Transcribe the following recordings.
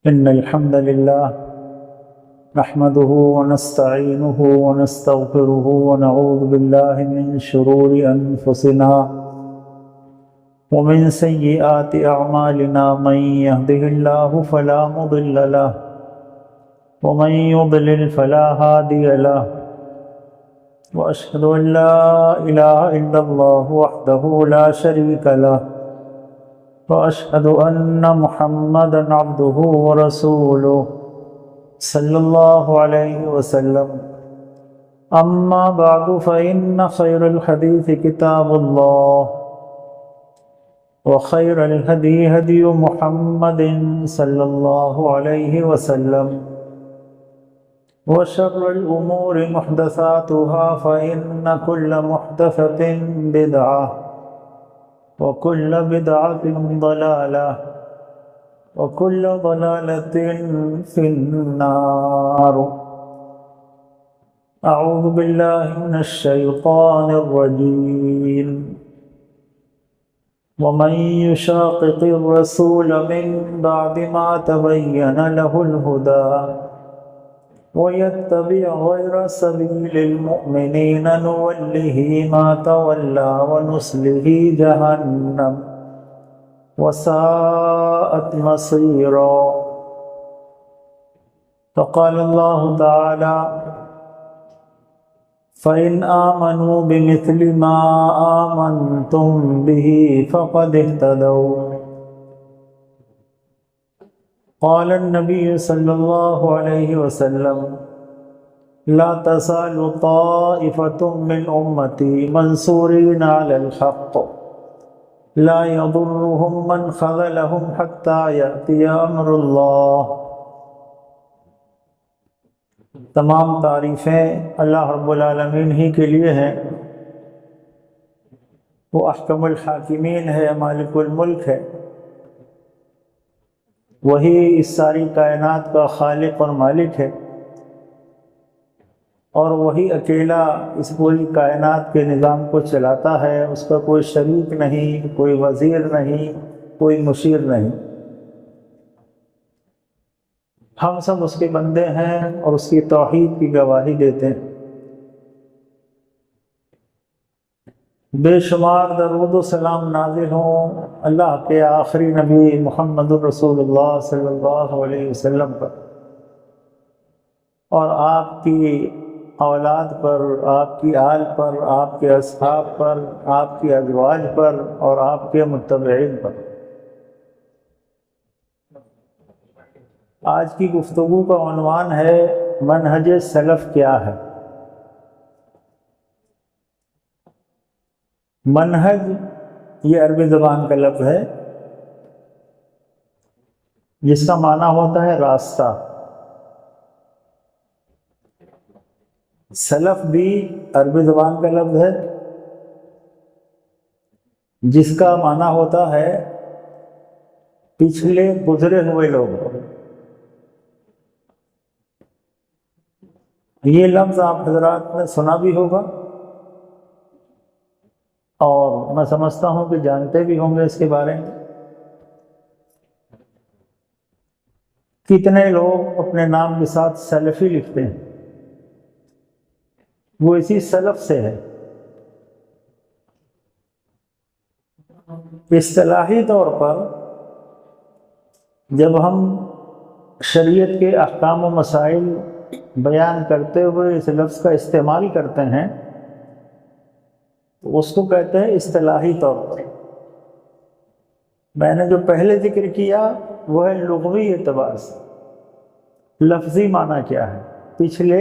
إن الحمد لله نحمده ونستعينه ونستغفره ونعوذ بالله من شرور أنفسنا ومن سيئات أعمالنا من يهده الله فلا مضل له ومن يضلل فلا هادي له وأشهد أن لا إله إلا الله وحده لا شريك له وأشهد أن محمدًا عبده ورسوله صلى الله عليه وسلم أما بعد فإن خير الحديث كتاب الله وخير الهدي هدي محمد صلى الله عليه وسلم وشر الأمور محدثاتها فإن كل محدثة بدعة وكل بدعة ضلالة وكل ضلالة في النار أعوذ بالله من الشيطان الرجيم ومن يشاقق الرسول من بعد ما تبين له الهدى ويتبع غير سبيل المؤمنين نوله ما تولى ونصله جهنم وساءت مصيرا فقال الله تعالى فإن آمنوا بمثل ما آمنتم به فقد اهتدوا قال النبي صلى الله عليه وسلم لا تزال طائفة من أمتي منصورين على الحق لا يضرهم من خذلهم حتى يأتي أمر الله۔ تمام تعریفیں اللہ رب العالمین ہی کے لیے ہیں۔ وہ احکم الحاکمین ہے، مالک الملک ہے، وہی اس ساری کائنات کا خالق اور مالک ہے، اور وہی اکیلا اس پوری کائنات کے نظام کو چلاتا ہے۔ اس کا کوئی شریک نہیں، کوئی وزیر نہیں، کوئی مشیر نہیں۔ ہم سب اس کے بندے ہیں اور اس کی توحید کی گواہی دیتے ہیں۔ بے شمار درود و سلام نازل ہوں اللہ کے آخری نبی محمد الرسول اللہ صلی اللہ علیہ وسلم پر، اور آپ کی اولاد پر، آپ کی آل پر، آپ کے اصحاب پر، آپ کی ازواج پر، اور آپ کے متبعین پر۔ آج کی گفتگو کا عنوان ہے منہج سلف کیا ہے؟ منہج یہ عربی زبان کا لفظ ہے جس کا معنی ہوتا ہے راستہ۔ سلف بھی عربی زبان کا لفظ ہے جس کا معنی ہوتا ہے پچھلے گزرے ہوئے لوگ۔ یہ لفظ آپ حضرات نے سنا بھی ہوگا، اور میں سمجھتا ہوں کہ جانتے بھی ہوں گے اس کے بارے میں۔ کتنے لوگ اپنے نام کے ساتھ سلفی لکھتے ہیں، وہ اسی سلف سے ہے۔ اصطلاحی طور پر جب ہم شریعت کے احکام و مسائل بیان کرتے ہوئے اس لفظ کا استعمال کرتے ہیں تو اس کو کہتے ہیں اصطلاحی طور پر۔ میں نے جو پہلے ذکر کیا وہ ہے لغوی اعتبار سے، لفظی معنی کیا ہے، پچھلے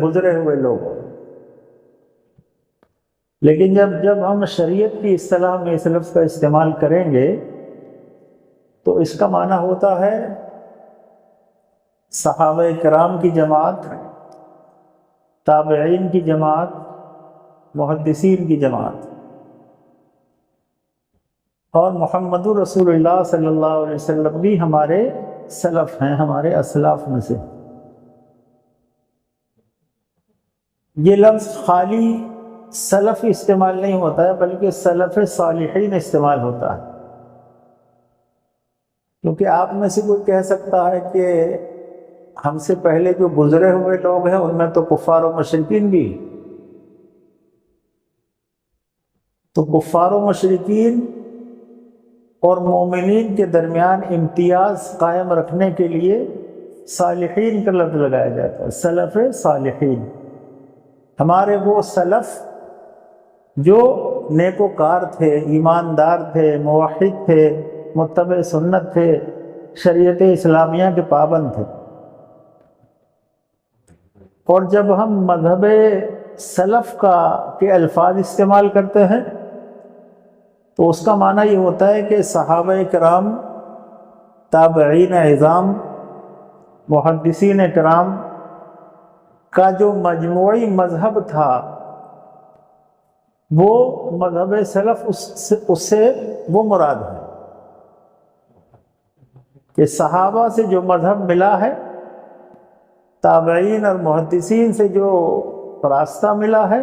گزرے ہوئے لوگ۔ لیکن جب ہم شریعت کی اصطلاح میں اس لفظ کا استعمال کریں گے تو اس کا معنی ہوتا ہے صحابہ کرام کی جماعت، تابعین کی جماعت، محدثین کی جماعت، اور محمد رسول اللہ صلی اللہ علیہ وسلم بھی ہمارے سلف ہیں، ہمارے اسلاف میں سے۔ یہ لفظ خالی سلف استعمال نہیں ہوتا ہے بلکہ سلف صالحین استعمال ہوتا ہے، کیونکہ آپ میں سے کوئی کہہ سکتا ہے کہ ہم سے پہلے جو گزرے ہوئے لوگ ہیں ان میں تو کفار و مشرکین بھی، تو کفار و مشرکین اور مومنین کے درمیان امتیاز قائم رکھنے کے لیے صالحین کا لفظ لگایا جاتا ہے، سلف صالحین، ہمارے وہ سلف جو نیکوکار تھے، ایماندار تھے، موحد تھے، متبع سنت تھے، شریعت اسلامیہ کے پابند تھے۔ اور جب ہم مذہب سلف کے الفاظ استعمال کرتے ہیں تو اس کا معنی یہ ہوتا ہے کہ صحابہ کرام، تابعین اعظام، محدثین کرام کا جو مجموعی مذہب تھا وہ مذہب سلف، اس سے وہ مراد ہے کہ صحابہ سے جو مذہب ملا ہے، تابعین اور محدثین سے جو راستہ ملا ہے،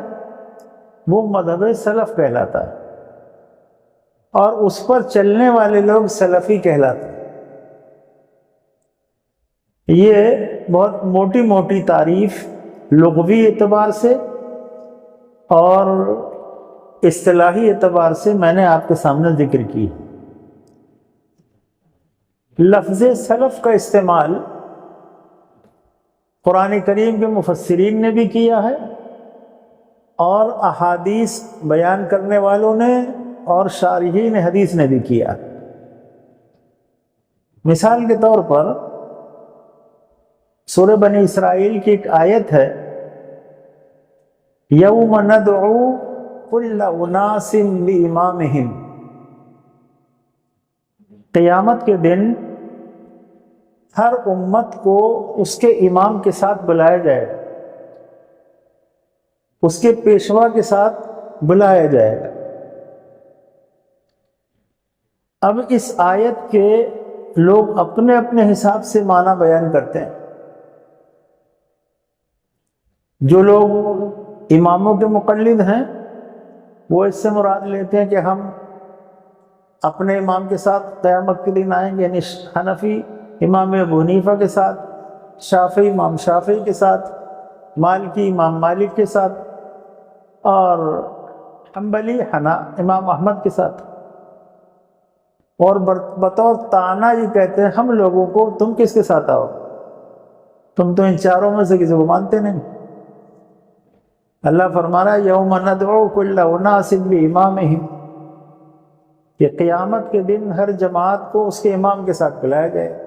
وہ مذہب سلف کہلاتا ہے، اور اس پر چلنے والے لوگ سلفی کہلاتے ہیں۔ یہ بہت موٹی موٹی تعریف لغوی اعتبار سے اور اصطلاحی اعتبار سے میں نے آپ کے سامنے ذکر کی۔ لفظ سلف کا استعمال قرآن کریم کے مفسرین نے بھی کیا ہے اور احادیث بیان کرنے والوں نے اور شارحین حدیث نے بھی کیا۔ مثال کے طور پر سورہ بنی اسرائیل کی ایک آیت ہے، یوم ندعو کل اناس بامامہم، قیامت کے دن ہر امت کو اس کے امام کے ساتھ بلایا جائے گا، اس کے پیشوا کے ساتھ بلایا جائے گا۔ اب اس آیت کے لوگ اپنے اپنے حساب سے معنی بیان کرتے ہیں۔ جو لوگ اماموں کے مقلد ہیں وہ اس سے مراد لیتے ہیں کہ ہم اپنے امام کے ساتھ قیامت کے دن آئیں گے، یعنی حنفی امام ابو حنیفہ کے ساتھ، شافعی امام شافعی کے ساتھ، مالکی امام مالک کے ساتھ، اور حنبلی امام احمد کے ساتھ، اور بطور طعنہ یہ کہتے ہیں ہم لوگوں کو تم کس کے ساتھ آؤ، تم تو ان چاروں میں سے کسی کو مانتے نہیں۔ اللہ فرما رہا ہے یوم ندعو کل اناس بامامہم، کہ قیامت کے دن ہر جماعت کو اس کے امام کے ساتھ بلایا جائے۔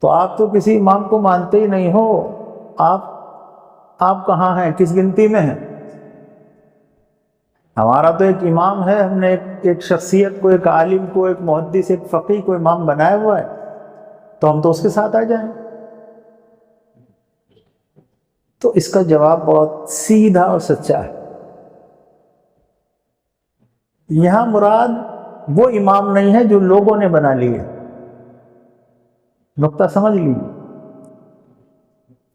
تو آپ تو کسی امام کو مانتے ہی نہیں ہو، آپ کہاں ہیں، کس گنتی میں ہیں؟ ہمارا تو ایک امام ہے، ہم نے ایک شخصیت کو، ایک عالم کو، ایک محدث، ایک فقیہ کو امام بنایا ہوا ہے، تو ہم تو اس کے ساتھ آ جائیں۔ تو اس کا جواب بہت سیدھا اور سچا ہے۔ یہاں مراد وہ امام نہیں ہے جو لوگوں نے بنا لیے، نقطہ سمجھ لیجیے۔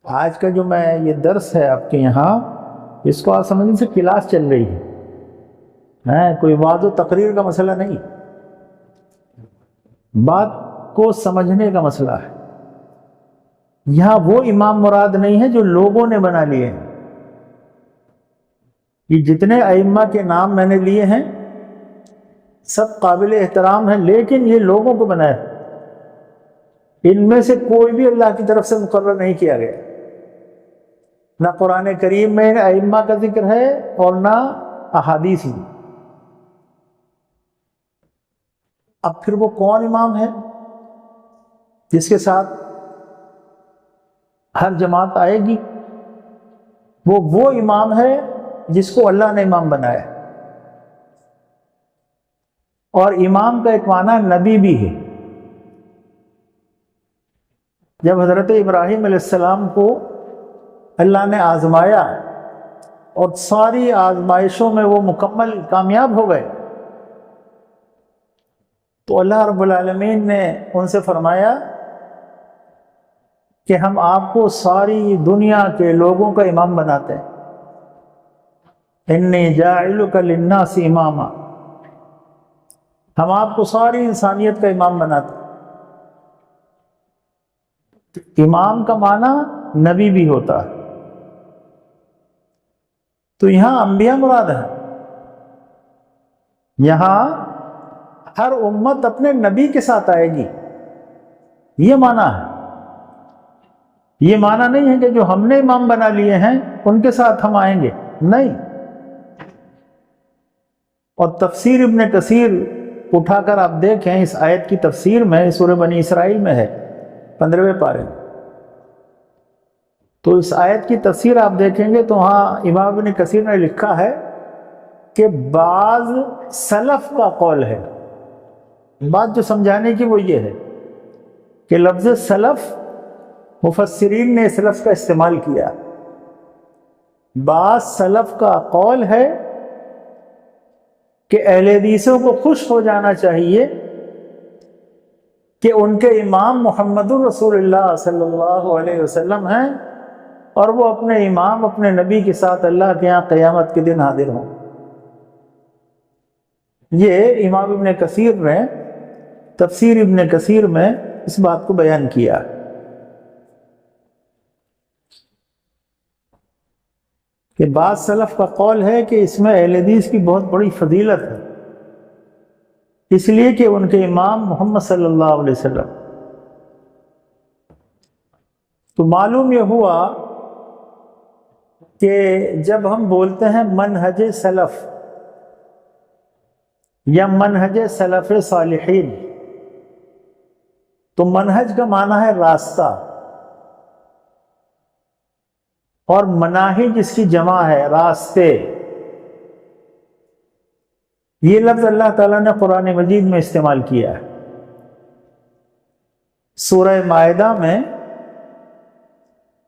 آج کا جو میں یہ درس ہے آپ کے یہاں، اس کو آپ سمجھیں سے کلاس چل رہی ہے، کوئی وعظ و تقریر کا مسئلہ نہیں، بات کو سمجھنے کا مسئلہ ہے۔ یہاں وہ امام مراد نہیں ہے جو لوگوں نے بنا لیے ہیں۔ یہ جتنے ائمہ کے نام میں نے لیے ہیں سب قابل احترام ہیں، لیکن یہ لوگوں کو بنایا ہے، ان میں سے کوئی بھی اللہ کی طرف سے مقرر نہیں کیا گیا۔ نہ قرآن کریم میں ائمہ کا ذکر ہے اور نہ احادیث میں۔ اب پھر وہ کون امام ہے جس کے ساتھ ہر جماعت آئے گی؟ وہ امام ہے جس کو اللہ نے امام بنایا، اور امام کا ایک معنی نبی بھی ہے۔ جب حضرت ابراہیم علیہ السلام کو اللہ نے آزمایا اور ساری آزمائشوں میں وہ مکمل کامیاب ہو گئے، تو اللہ رب العالمین نے ان سے فرمایا کہ ہم آپ کو ساری دنیا کے لوگوں کا امام بناتے ہیں، انی جاعلک للناس اماما، ہم آپ کو ساری انسانیت کا امام بناتے. امام کا معنی نبی بھی ہوتا ہے. تو یہاں انبیاء مراد ہے. یہاں ہر امت اپنے نبی کے ساتھ آئے گی، یہ معنی ہے. یہ معنی نہیں ہے کہ جو ہم نے امام بنا لیے ہیں ان کے ساتھ ہم آئیں گے، نہیں. اور تفسیر ابن کثیر اٹھا کر آپ دیکھیں، اس آیت کی تفسیر میں سورہ بنی اسرائیل میں ہے 15ویں پارے میں. تو اس آیت کی تفسیر آپ دیکھیں گے تو وہاں امام ابن کثیر نے لکھا ہے کہ بعض سلف کا قول ہے. بات جو سمجھانے کی وہ یہ ہے کہ لفظ سلف مفسرین نے اس لفظ کا استعمال کیا. بعض سلف کا قول ہے کہ اہل حدیثوں کو خوش ہو جانا چاہیے کہ ان کے امام محمد الرسول اللہ صلی اللہ علیہ وسلم ہیں، اور وہ اپنے امام اپنے نبی کے ساتھ اللہ کے یہاں قیامت کے دن حاضر ہوں. یہ امام ابن کثیر نے تفسیر ابن کثیر میں اس بات کو بیان کیا. کہ بعض سلف کا قول ہے کہ اس میں اہل حدیث کی بہت بڑی فضیلت ہے، اس لیے کہ ان کے امام محمد صلی اللہ علیہ وسلم. تو معلوم یہ ہوا کہ جب ہم بولتے ہیں منہج سلف یا منہج سلف صالحین، تو منہج کا معنی ہے راستہ، اور مناہج اس کی جمع ہے راستے. یہ لفظ اللہ تعالیٰ نے قرآن مجید میں استعمال کیا ہے. سورہ مائدہ میں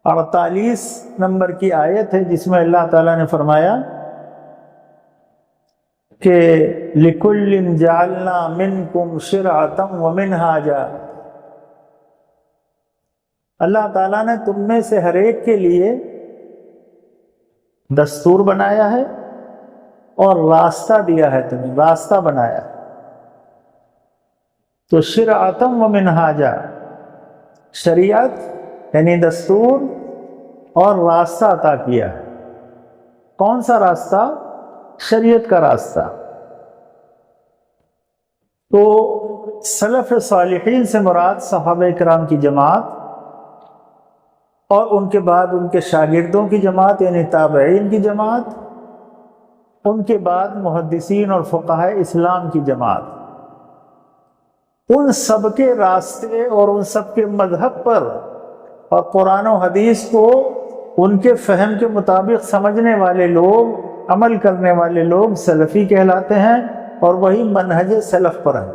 48 نمبر کی آیت ہے جس میں اللہ تعالیٰ نے فرمایا کہ لِكُلٍّ جَعَلْنَا مِنْكُمْ شِرْعَةً وَمِنْهَاجًا. اللہ تعالیٰ نے تم میں سے ہر ایک کے لیے دستور بنایا ہے اور راستہ دیا ہے، تمہیں راستہ بنایا ہے. تو شرعتم و منہاجا، شریعت یعنی دستور اور راستہ عطا کیا ہے. کون سا راستہ؟ شریعت کا راستہ. تو سلف صالحین سے مراد صحابہ کرام کی جماعت اور ان کے بعد ان کے شاگردوں کی جماعت یعنی تابعین کی جماعت، ان کے بعد محدثین اور فقہاء اسلام کی جماعت. ان سب کے راستے اور ان سب کے مذہب پر اور قرآن و حدیث کو ان کے فہم کے مطابق سمجھنے والے لوگ، عمل کرنے والے لوگ سلفی کہلاتے ہیں، اور وہی منہج سلف پر ہے.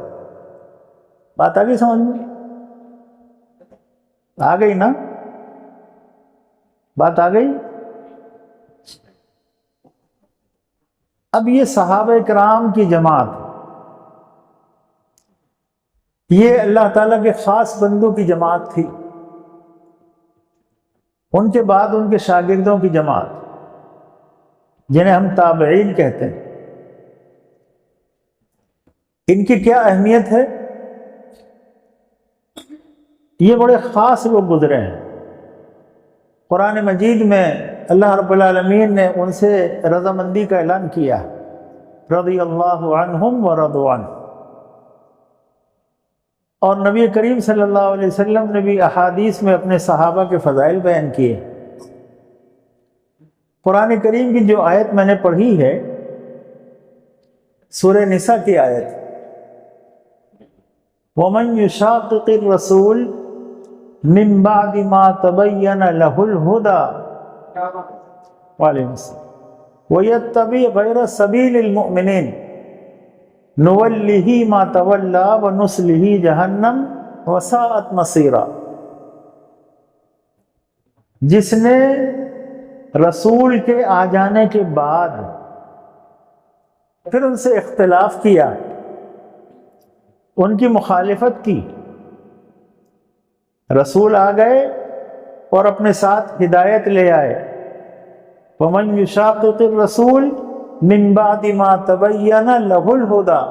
بات آ گئی سمجھ میں؟ آ گئی نا؟ بات آ گئی؟ اب یہ صحابہ کرام کی جماعت، یہ اللہ تعالیٰ کے خاص بندوں کی جماعت تھی. ان کے بعد ان کے شاگردوں کی جماعت جنہیں ہم تابعین کہتے ہیں. ان کی کیا اہمیت ہے؟ یہ بڑے خاص لوگ گزرے ہیں. قرآن مجید میں اللہ رب العالمین نے ان سے رضامندی کا اعلان کیا، رضی اللہ عنہم ورضوا عنہ. اور نبی کریم صلی اللہ علیہ وسلم نے بھی احادیث میں اپنے صحابہ کے فضائل بیان کیے. قرآن کریم کی جو آیت میں نے پڑھی ہے سورہ نساء کی آیت، وَمَن يُشَاقِقِ الرَّسُولِ مِن بَعْدِ مَا تَبَيَّنَ لَهُ الْهُدَى وَيَتَّبِعْ غَيْرَ سَبِيلِ الْمُؤْمِنِينَ نُوَلِّهِ مَا تَوَلَّى وَنُصْلِهِ جَهَنَّمَ وَسَاءَتْ مَصِيرًا. جس نے رسول کے آ جانے کے بعد پھر ان سے اختلاف کیا، ان کی مخالفت کی، رسول آ گئے اور اپنے ساتھ ہدایت لے آئے. وَمَن يُشَاقِقِ الرَّسُولِ مِن بَعْدِ مَا تَبَيَّنَ لَهُ الْهُدَى،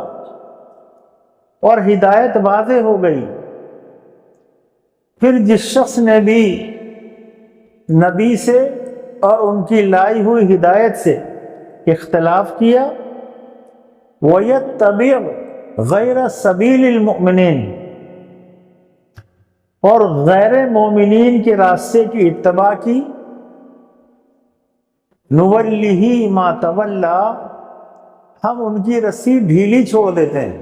اور ہدایت واضح ہو گئی۔ پھر جس شخص نے بھی نبی سے اور ان کی لائی ہوئی ہدایت سے اختلاف کیا، وَيَتَّبِعْ غَيْرَ سَبِيلِ الْمُؤْمِنِينَ، اور غیر مومنین کے راستے کی اتباع کی، نُوَلِّهِ مَا تَوَلَّى، ہم ان کی رسی ڈھیلی چھوڑ دیتے ہیں،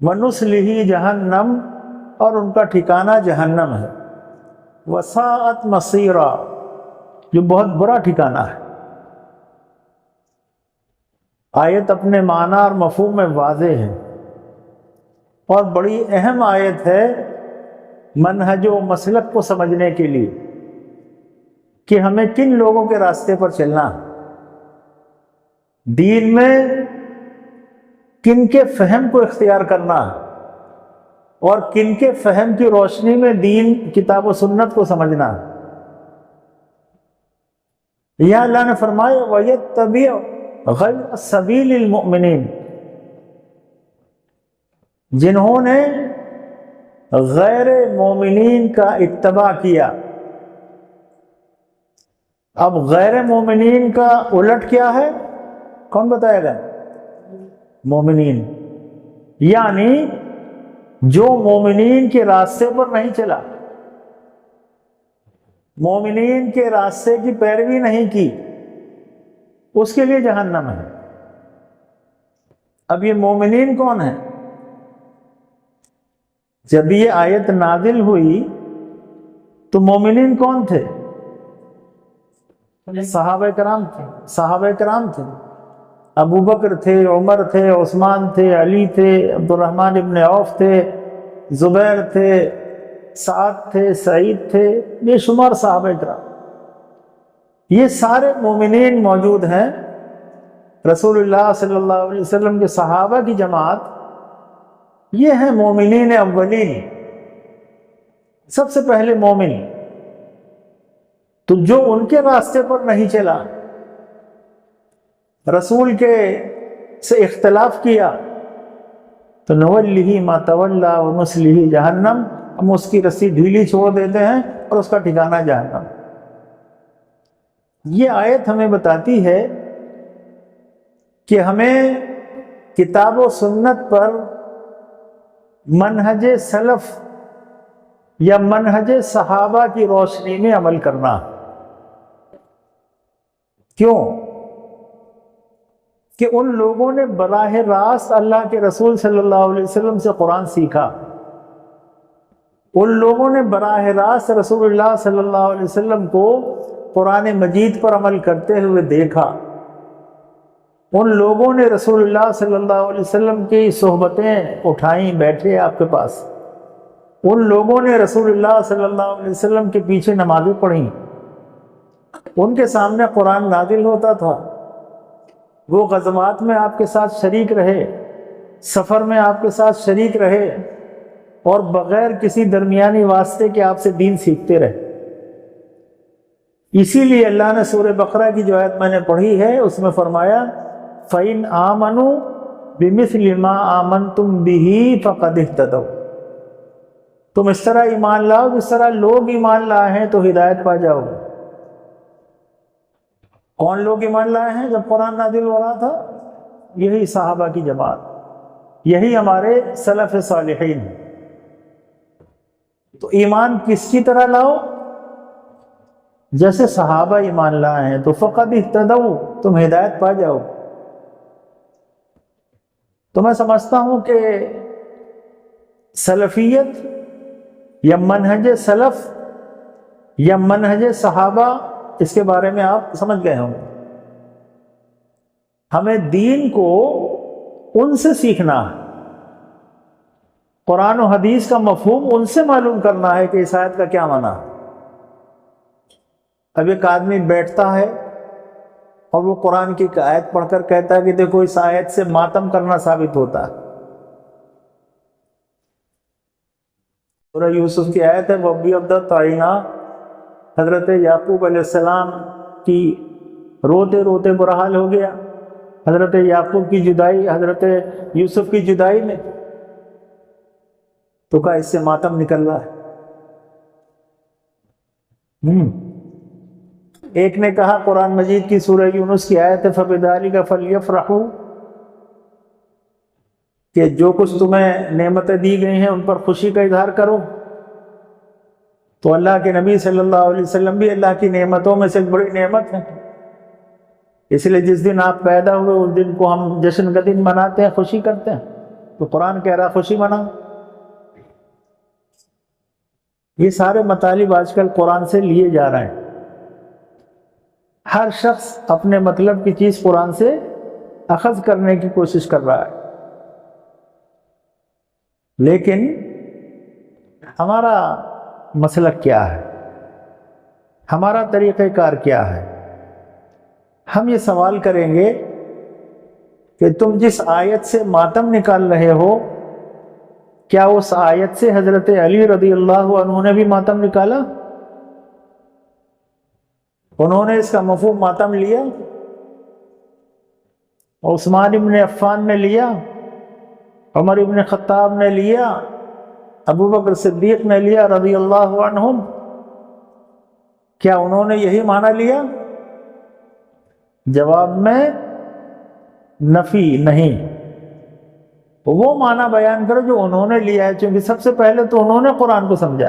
وَنُصْلِهِ جہنم، اور ان کا ٹھکانہ جہنم ہے، وَسَاءَتْ مَصِيرًا، جو بہت برا ٹھکانہ ہے۔ آیت اپنے معنی اور مفہوم میں واضح ہے، اور بڑی اہم آیت ہے منہج و مسلک کو سمجھنے کے لیے کہ ہمیں کن لوگوں کے راستے پر چلنا ہے، دین میں کن کے فہم کو اختیار کرنا ہے، اور کن کے فہم کی روشنی میں دین، کتاب و سنت کو سمجھنا ہے۔ یہاں اللہ نے فرمایا وَيَتَّبِعْ غَيْرَ سَبِيلِ الْمُؤْمِنِينَ، جنہوں نے غیر مومنین کا اتباع کیا۔ اب غیر مومنین کا الٹ کیا ہے؟ کون بتائے گا؟ مومنین، یعنی جو مومنین کے راستے پر نہیں چلا، مومنین کے راستے کی پیروی نہیں کی، اس کے لیے جہنم ہے۔ اب یہ مومنین کون ہیں؟ جب یہ آیت نازل ہوئی تو مومنین کون تھے؟ صحابہ کرام تھے، ابو بکر تھے، عمر تھے، عثمان تھے، علی تھے، عبد الرحمن ابن عوف تھے، زبیر تھے، سعد تھے، سعید تھے، بے شمار صحابہ کرام، یہ سارے مومنین موجود ہیں۔ رسول اللہ صلی اللہ علیہ وسلم کے صحابہ کی جماعت یہ ہیں مومنین اولین، سب سے پہلے مومن۔ تو جو ان کے راستے پر نہیں چلا، رسول کے سے اختلاف کیا، تو نُوَلِّهِ مَا تَوَلَّى وَنُصْلِهِ جہنم، ہم اس کی رسی ڈھیلی چھوڑ دیتے ہیں اور اس کا ٹھکانہ جہنم۔ یہ آیت ہمیں بتاتی ہے کہ ہمیں کتاب و سنت پر منہج سلف یا منہج صحابہ کی روشنی میں عمل کرنا۔ کیوں؟ کہ ان لوگوں نے براہ راست اللہ کے رسول صلی اللہ علیہ وسلم سے قرآن سیکھا، ان لوگوں نے براہ راست رسول اللہ صلی اللہ علیہ وسلم کو قرآن مجید پر عمل کرتے ہوئے دیکھا، ان لوگوں نے رسول اللہ صلی اللہ علیہ وسلم کی صحبتیں اٹھائیں، بیٹھے آپ کے پاس، ان لوگوں نے رسول اللہ صلی اللہ علیہ وسلم کے پیچھے نمازیں پڑھیں، ان کے سامنے قرآن نازل ہوتا تھا، وہ غزوات میں آپ کے ساتھ شریک رہے، سفر میں آپ کے ساتھ شریک رہے، اور بغیر کسی درمیانی واسطے کے آپ سے دین سیکھتے رہے۔ اسی لیے اللہ نے سورہ بقرہ کی جو آیت میں نے پڑھی ہے اس میں فرمایا فَإِنْ آمَنُوا بِمِثْلِ مَا آمَنْتُمْ بِهِ فَقَدِ اهْتَدَوْا، تم اس طرح ایمان لاؤ جس طرح لوگ ایمان لائے ہیں تو ہدایت پا جاؤ گے۔ کون لوگ ایمان لائے ہیں جب قرآن نازل ہو رہا تھا؟ یہی صحابہ کی جماعت، یہی ہمارے سلف صالحین۔ تو ایمان کس کی طرح لاؤ؟ جیسے صحابہ ایمان لائے ہیں، تو فقد اہتدوا، تم ہدایت پا جاؤ۔ تو میں سمجھتا ہوں کہ سلفیت یا منہج سلف یا منہج صحابہ، اس کے بارے میں آپ سمجھ گئے ہوں۔ ہمیں دین کو ان سے سیکھنا ہے، قرآن و حدیث کا مفہوم ان سے معلوم کرنا ہے کہ اس آیت کا کیا معنی ہے۔ اب ایک آدمی بیٹھتا ہے اور وہ قرآن کی آیت پڑھ کر کہتا ہے کہ دیکھو اس آیت سے ماتم کرنا ثابت ہوتا ہے۔ سورہ یوسف کی آیت ہے وَابْيَضَّتْ عَيْنَاهُ، حضرت یعقوب علیہ السلام کی روتے روتے برا حال ہو گیا، حضرت یعقوب کی جدائی، حضرت یوسف کی جدائی میں، تو کہا اس سے ماتم نکل رہا ہے۔ ایک نے کہا قرآن مجید کی سورہ یونس کی آیت ہے فَبِذَلِكَ فَلْيَفْرَحُوا، کہ جو کچھ تمہیں نعمتیں دی گئی ہیں ان پر خوشی کا اظہار کرو۔ تو اللہ کے نبی صلی اللہ علیہ وسلم بھی اللہ کی نعمتوں میں سے ایک بڑی نعمت ہے، اس لیے جس دن آپ پیدا ہوئے اس دن کو ہم جشن کا دن مناتے ہیں، خوشی کرتے ہیں۔ تو قرآن کہہ رہا خوشی مناؤ۔ یہ سارے مطالب آج کل قرآن سے لیے جا رہے ہیں، ہر شخص اپنے مطلب کی چیز قرآن سے اخذ کرنے کی کوشش کر رہا ہے، لیکن ہمارا مسلک کیا ہے، ہمارا طریقہ کار کیا ہے؟ ہم یہ سوال کریں گے کہ تم جس آیت سے ماتم نکال رہے ہو، کیا اس آیت سے حضرت علی رضی اللہ عنہ نے بھی ماتم نکالا؟ انہوں نے اس کا مفہوم ماتم لیا؟ عثمان ابن عفان نے لیا، عمر ابن خطاب نے لیا، ابو بکر صدیق نے لیا رضی اللہ عنہم؟ کیا انہوں نے یہی معنی لیا؟ جواب میں نفی نہیں، وہ معنی بیان کرو جو انہوں نے لیا ہے، چونکہ سب سے پہلے تو انہوں نے قرآن کو سمجھا۔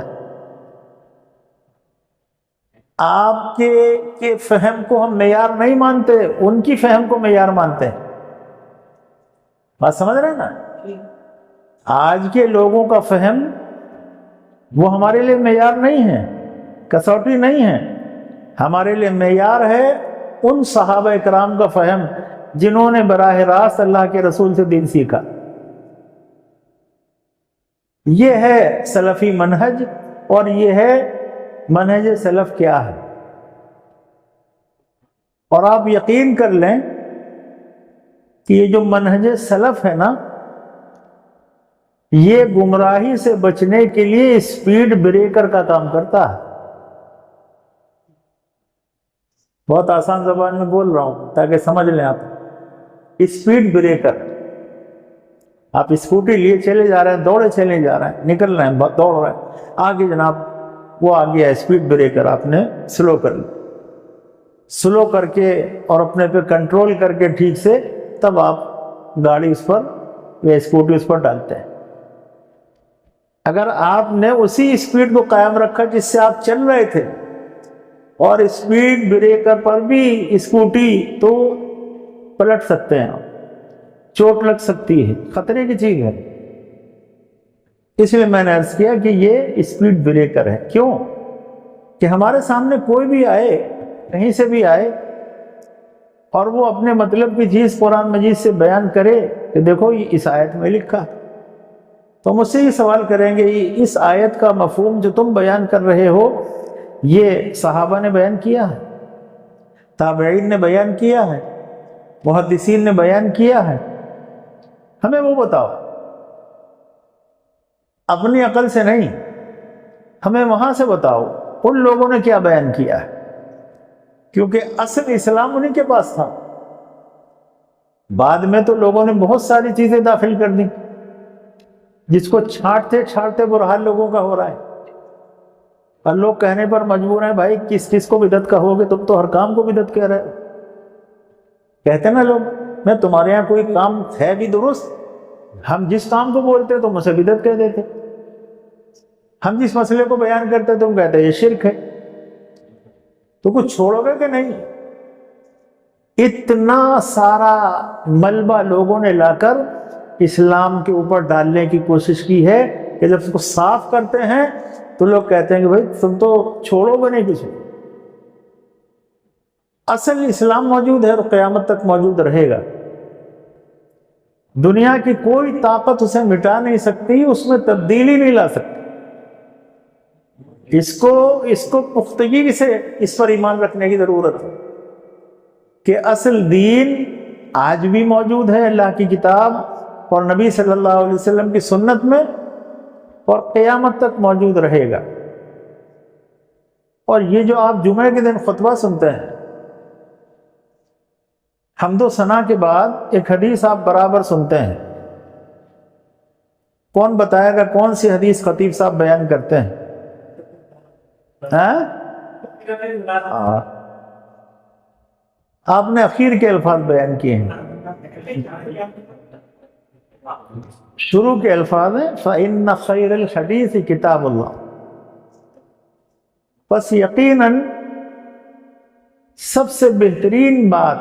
آپ کے فہم کو ہم معیار نہیں مانتے، ان کی فہم کو معیار مانتے ہیں۔ بات سمجھ رہے ہیں نا؟ آج کے لوگوں کا فہم وہ ہمارے لیے معیار نہیں ہے، کسوٹی نہیں ہے۔ ہمارے لیے معیار ہے ان صحابہ اکرام کا فہم جنہوں نے براہ راست اللہ کے رسول سے دین سیکھا۔ یہ ہے سلفی منہج، اور یہ ہے منہج سلف کیا ہے۔ اور آپ یقین کر لیں کہ یہ جو منہج سلف ہے نا، یہ گمراہی سے بچنے کے لیے اسپیڈ بریکر کا کام کرتا ہے۔ بہت آسان زبان میں بول رہا ہوں تاکہ سمجھ لیں آپ۔ اسپیڈ بریکر، آپ اسکوٹی لیے چلے جا رہے ہیں، دوڑے چلے جا رہے ہیں، نکل رہے ہیں، دوڑ رہے ہیں، آگے جناب وہ آ گیا اسپیڈ بریکر، آپ نے سلو کر لیا، سلو کر کے اور اپنے پہ کنٹرول کر کے ٹھیک سے، تب آپ گاڑی اس پر یا اسکوٹی اس پر ڈالتے ہیں۔ اگر آپ نے اسی اسپیڈ کو قائم رکھا جس سے آپ چل رہے تھے، اور اسپیڈ بریکر پر بھی اسکوٹی، تو پلٹ سکتے ہیں آپ، چوٹ لگ سکتی ہے، خطرے کی چیز ہے۔ اس لیے میں نے عرض کیا کہ یہ اسپیڈ بریکر ہے۔ کیوں؟ کہ ہمارے سامنے کوئی بھی آئے، کہیں سے بھی آئے، اور وہ اپنے مطلب کی چیز قرآن مجید سے بیان کرے کہ دیکھو یہ اس آیت میں لکھا، تو ہم اس سے یہ سوال کریں گے اس آیت کا مفہوم جو تم بیان کر رہے ہو، یہ صحابہ نے بیان کیا ہے، تابعین نے بیان کیا ہے، محدثین نے بیان کیا ہے؟ ہمیں وہ بتاؤ، اپنی عقل سے نہیں، ہمیں وہاں سے بتاؤ ان لوگوں نے کیا بیان کیا ہے، کیونکہ اصل اسلام انہی کے پاس تھا۔ بعد میں تو لوگوں نے بہت ساری چیزیں داخل کر دیں، جس کو چھانٹتے چھانٹتے برا حال لوگوں کا ہو رہا ہے، اور لوگ کہنے پر مجبور ہیں بھائی کس کس کو بدعت کہوگے، تم تو ہر کام کو بدعت کہہ رہے ہو۔ کہتے ہیں نا لوگ، میں تمہارے یہاں کوئی کام ہے بھی درست، ہم جس کام کو بولتے تو مجھے بدعت کہہ دیتے، ہم جس مسئلے کو بیان کرتے تم کہتے یہ شرک ہے، تو کچھ چھوڑو گے کہ نہیں؟ اتنا سارا ملبہ لوگوں نے لا کر اسلام کے اوپر ڈالنے کی کوشش کی ہے کہ جب اس کو صاف کرتے ہیں تو لوگ کہتے ہیں کہ بھائی تم تو چھوڑو گے نہیں کچھ۔ اصل اسلام موجود ہے اور قیامت تک موجود رہے گا، دنیا کی کوئی طاقت اسے مٹا نہیں سکتی، اس میں تبدیلی نہیں لا سکتی۔ اس کو پختگی سے اس پر ایمان رکھنے کی ضرورت ہے کہ اصل دین آج بھی موجود ہے اللہ کی کتاب اور نبی صلی اللہ علیہ وسلم کی سنت میں، اور قیامت تک موجود رہے گا۔ اور یہ جو آپ جمعے کے دن خطبہ سنتے ہیں، حمد و ثنا کے بعد ایک حدیث آپ برابر سنتے ہیں، کون بتائے گا کون سی حدیث خطیب صاحب بیان کرتے ہیں؟ آپ نے اخیر کے الفاظ بیان کیے ہیں، شروع کے الفاظ ہیں فَإِنَّ خَيْرَ الْحَدِيثِ کتاب اللہ، بس یقیناً سب سے بہترین بات،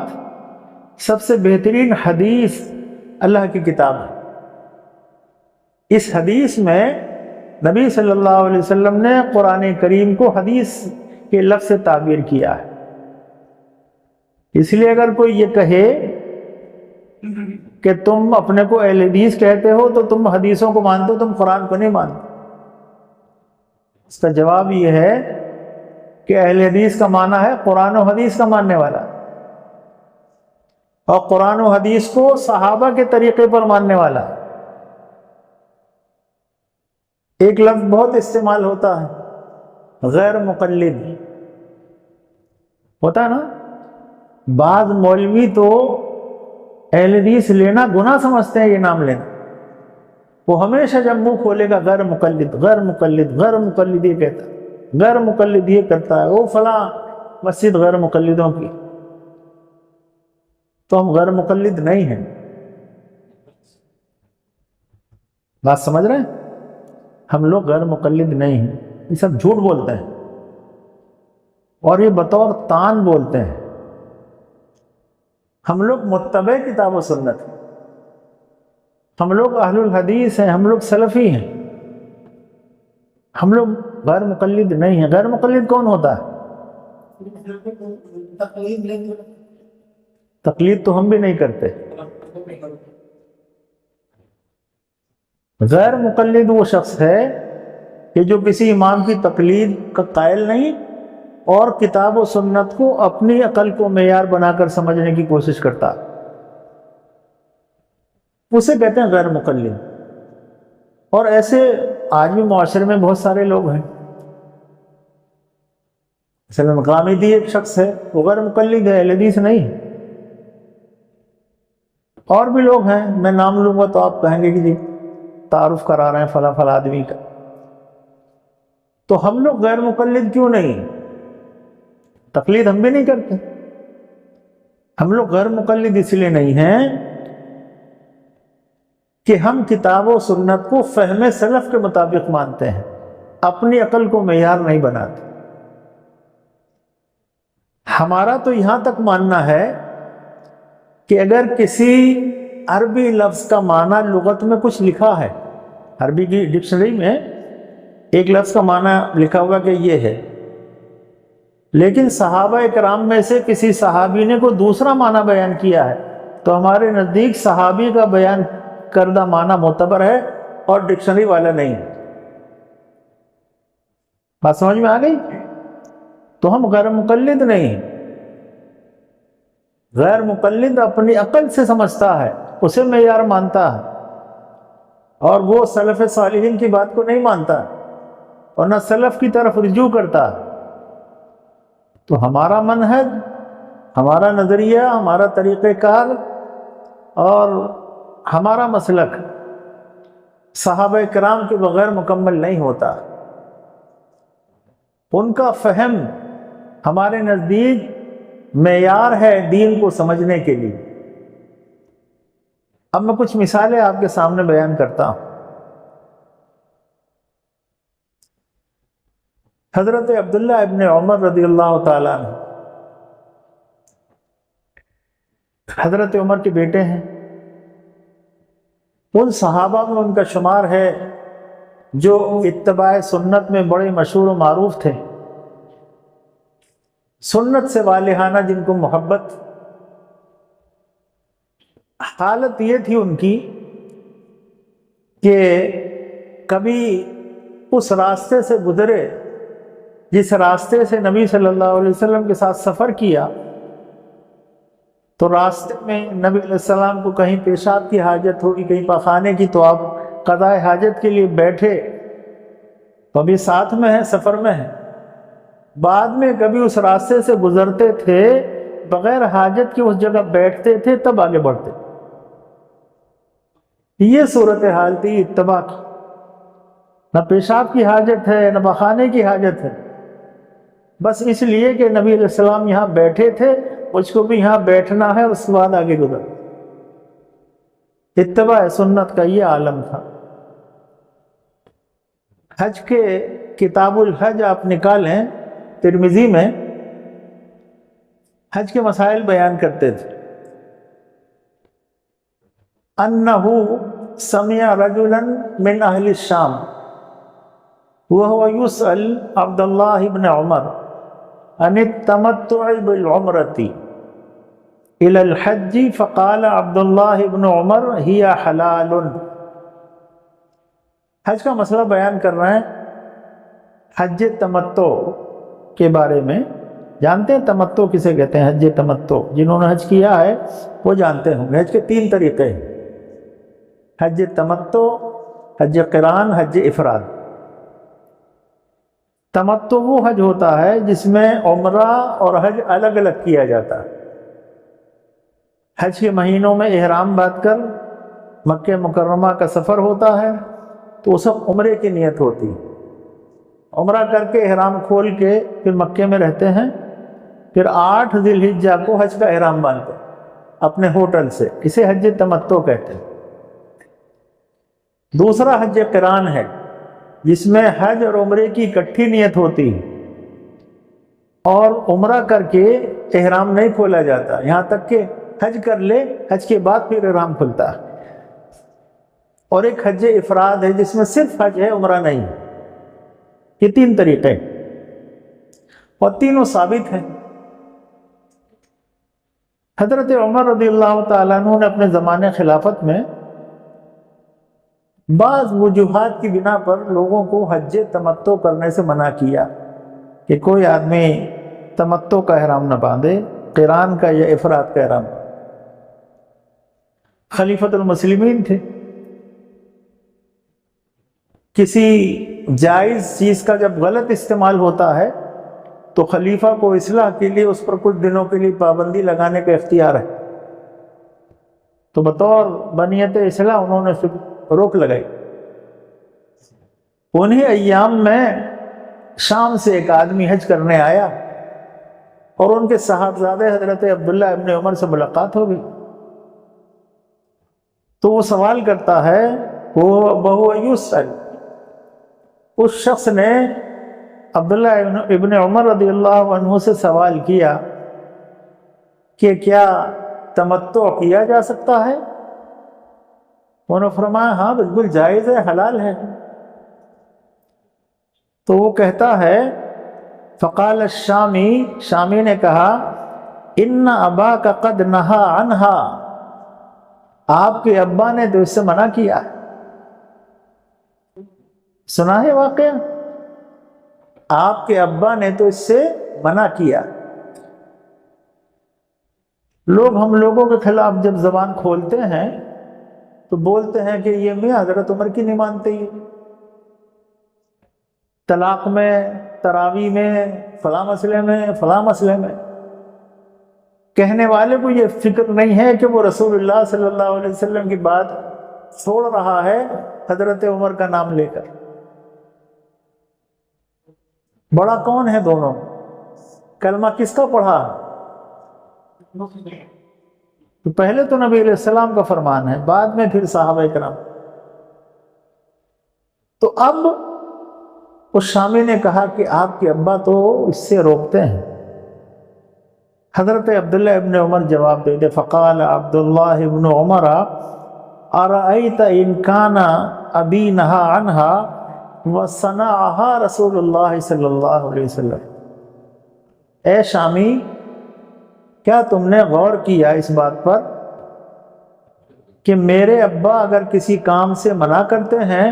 سب سے بہترین حدیث اللہ کی کتاب ہے۔ اس حدیث میں نبی صلی اللہ علیہ وسلم نے قرآن کریم کو حدیث کے لفظ سے تعبیر کیا ہے۔ اس لیے اگر کوئی یہ کہے کہ تم اپنے کو اہل حدیث کہتے ہو تو تم حدیثوں کو مانتے ہو، تم قرآن کو نہیں مانتے، اس کا جواب یہ ہے کہ اہل حدیث کا معنی ہے قرآن و حدیث کا ماننے والا، اور قرآن و حدیث کو صحابہ کے طریقے پر ماننے والا۔ ایک لفظ بہت استعمال ہوتا ہے، غیر مقلد ہوتا ہے نا، بعض مولوی تو اہل حدیث لینا گناہ سمجھتے ہیں، یہ نام لینا، وہ ہمیشہ جب منہ کھولے گا غیر مقلد غیر مقلد غیر مقلد یہ کہتا ہے، غیر مقلد یہ کرتا ہے، وہ فلاں مسجد غیر مقلدوں کی، تو ہم غیر مقلد نہیں ہیں۔ بات سمجھ رہے ہیں؟ ہم لوگ غیر مقلد نہیں ہیں، یہ سب جھوٹ بولتے ہیں اور یہ بطور تان بولتے ہیں۔ ہم لوگ متبع کتاب و سنت ہیں، ہم لوگ اہل الحدیث ہیں، ہم لوگ سلفی ہیں، ہم لوگ غیر مقلد نہیں ہیں۔ غیر مقلد کون ہوتا ہے؟ تقلید تو ہم بھی نہیں کرتے۔ غیر مقلد وہ شخص ہے کہ جو کسی امام کی تقلید کا قائل نہیں اور کتاب و سنت کو اپنی عقل کو معیار بنا کر سمجھنے کی کوشش کرتا، اسے کہتے ہیں غیر مقلد۔ اور ایسے آج بھی معاشرے میں بہت سارے لوگ ہیں۔ مثلا غامدی ایک شخص ہے، وہ غیر مقلد ہے، اہل حدیث نہیں ہے۔ اور بھی لوگ ہیں، میں نام لوں گا تو آپ کہیں گے کہ جی تعارف کرا رہے ہیں فلاں فلاں آدمی کا۔ تو ہم لوگ غیر مقلد کیوں نہیں؟ تقلید ہم بھی نہیں کرتے۔ ہم لوگ غیر مقلد اس لیے نہیں ہیں کہ ہم کتاب و سنت کو فہم سلف کے مطابق مانتے ہیں، اپنی عقل کو معیار نہیں بناتے۔ ہمارا تو یہاں تک ماننا ہے کہ اگر کسی عربی لفظ کا معنی لغت میں کچھ لکھا ہے، عربی کی ڈکشنری میں ایک لفظ کا معنی لکھا ہوا کہ یہ ہے، لیکن صحابہ اکرام میں سے کسی صحابی نے کوئی دوسرا معنی بیان کیا ہے، تو ہمارے نزدیک صحابی کا بیان کردہ معنی معتبر ہے اور ڈکشنری والا نہیں ہے۔ بات سمجھ میں آ گئی؟ تو ہم غیر مقلد نہیں ہیں۔ غیر مقلد اپنی عقل سے سمجھتا ہے، اسے معیار مانتا ہے، اور وہ سلف صالحین کی بات کو نہیں مانتا اور نہ سلف کی طرف رجوع کرتا۔ تو ہمارا منہج، ہمارا نظریہ، ہمارا طریقہ کار اور ہمارا مسلک صحابہ کرام کے بغیر مکمل نہیں ہوتا۔ ان کا فہم ہمارے نزدیک معیار ہے دین کو سمجھنے کے لیے۔ اب میں کچھ مثالیں آپ کے سامنے بیان کرتا ہوں۔ حضرت عبداللہ ابن عمر رضی اللہ تعالیٰ عنہ حضرت عمر کے بیٹے ہیں، ان صحابہ میں ان کا شمار ہے جو اتباع سنت میں بڑے مشہور و معروف تھے، سنت سے والہانہ جن کو محبت۔ حالت یہ تھی ان کی کہ کبھی اس راستے سے گزرے جس راستے سے نبی صلی اللہ علیہ وسلم کے ساتھ سفر کیا، تو راستے میں نبی علیہ السلام کو کہیں پیشاب کی حاجت ہوگی، کہیں پاخانے کی، تو آپ قضاء حاجت کے لیے بیٹھے تو ابھی ساتھ میں ہیں، سفر میں ہیں۔ بعد میں کبھی اس راستے سے گزرتے تھے بغیر حاجت کے اس جگہ بیٹھتے تھے تب آگے بڑھتے. یہ صورتحال تھی اتباع کی. نہ پیشاب کی حاجت ہے نہ بخانے کی حاجت ہے، بس اس لیے کہ نبی علیہ السلام یہاں بیٹھے تھے، مجھ کو بھی یہاں بیٹھنا ہے، اس کے بعد آگے گزر. اتباع سنت کا یہ عالم تھا. حج کے کتاب الحج آپ نکالیں، ترمذی میں حج کے مسائل بیان کرتے تھے. انہو سمع رجلا من اہل الشام وهو يسأل عبد الله بن عمر عن التمتع بالعمرة إلى الحج فقال عبد الله بن عمر هي حلال. حج کا مسئلہ بیان کر رہے ہیں، حج تمتع کے بارے میں. جانتے ہیں تمتع کسے کہتے ہیں؟ حج تمتع جنہوں نے حج کیا ہے وہ جانتے ہوں گے. حج کے 3 طریقے ہیں: حج تمتع، حج قران، حج افراد. تمتع وہ حج ہوتا ہے جس میں عمرہ اور حج الگ الگ کیا جاتا ہے. حج کے مہینوں میں احرام باندھ کر مکہ مکرمہ کا سفر ہوتا ہے تو وہ سب عمرے کی نیت ہوتی ہے. عمرہ کر کے احرام کھول کے پھر مکے میں رہتے ہیں، پھر 8 ذی الحجہ کو حج کا احرام باندھتے ہیں اپنے ہوٹل سے. اسے حج تمتع کہتے ہیں. دوسرا حج قران ہے جس میں حج اور عمرے کی اکٹھی نیت ہوتی ہے اور عمرہ کر کے احرام نہیں کھولا جاتا، یہاں تک کہ حج کر لے، حج کے بعد پھر احرام کھلتا ہے. اور ایک حج افراد ہے جس میں صرف حج ہے، عمرہ نہیں. یہ 3 طریقے اور تینوں ثابت ہیں. حضرت عمر رضی اللہ تعالیٰ عنہ نے اپنے زمانے خلافت میں بعض وجوہات کی بنا پر لوگوں کو حج تمتع کرنے سے منع کیا کہ کوئی آدمی تمتع کا احرام نہ باندھے، قران کا یا افراد کا احرام. خلیفۃ المسلمین تھے. کسی جائز چیز کا جب غلط استعمال ہوتا ہے تو خلیفہ کو اصلاح کے لیے اس پر کچھ دنوں کے لیے پابندی لگانے کا اختیار ہے. تو بطور بنیت اصلاح انہوں نے روک لگائی. انہی ایام میں شام سے ایک آدمی حج کرنے آیا اور ان کے صاحبزادے حضرت عبداللہ ابن عمر سے ملاقات ہو گئی. تو وہ سوال کرتا ہے، وَهُوَ يُسْأَلُ، اس شخص نے عبداللہ ابن عمر رضی اللہ عنہ سے سوال کیا کہ کیا تمتع کیا جا سکتا ہے؟ انہوں نے فرمایا ہاں بالکل جائز ہے، حلال ہے. تو وہ کہتا ہے، فقال الشامی، شامی نے کہا، ان اباک قد نہا عنہا، آپ کے ابا نے تو اس سے منع کیا. سنا ہے واقعہ؟ آپ کے ابا نے تو اس سے منع کیا. لوگ ہم لوگوں کے خلاف جب زبان کھولتے ہیں تو بولتے ہیں کہ یہ میاں حضرت عمر کی نہیں مانتے، یہ طلاق میں، تراویح میں، فلاں مسئلے میں، فلاں مسئلے میں. کہنے والے کو یہ فکر نہیں ہے کہ وہ رسول اللہ صلی اللہ علیہ وسلم کی بات چھوڑ رہا ہے حضرت عمر کا نام لے کر. بڑا کون ہے دونوں؟ کلمہ کس کا پڑھا؟ تو پہلے تو نبی علیہ السلام کا فرمان ہے، بعد میں پھر صحابہ کرام. تو اب اس شامی نے کہا کہ آپ کے ابا تو اس سے روکتے ہیں. حضرت عبداللہ ابن عمر جواب دے دے، فقال عبداللہ ابن عمر ارأیت ان کان ابی نہا عنہا وصنعہا رسول اللہ صلی اللہ علیہ وسلم. اے شامی، کیا تم نے غور کیا اس بات پر کہ میرے ابا اگر کسی کام سے منع کرتے ہیں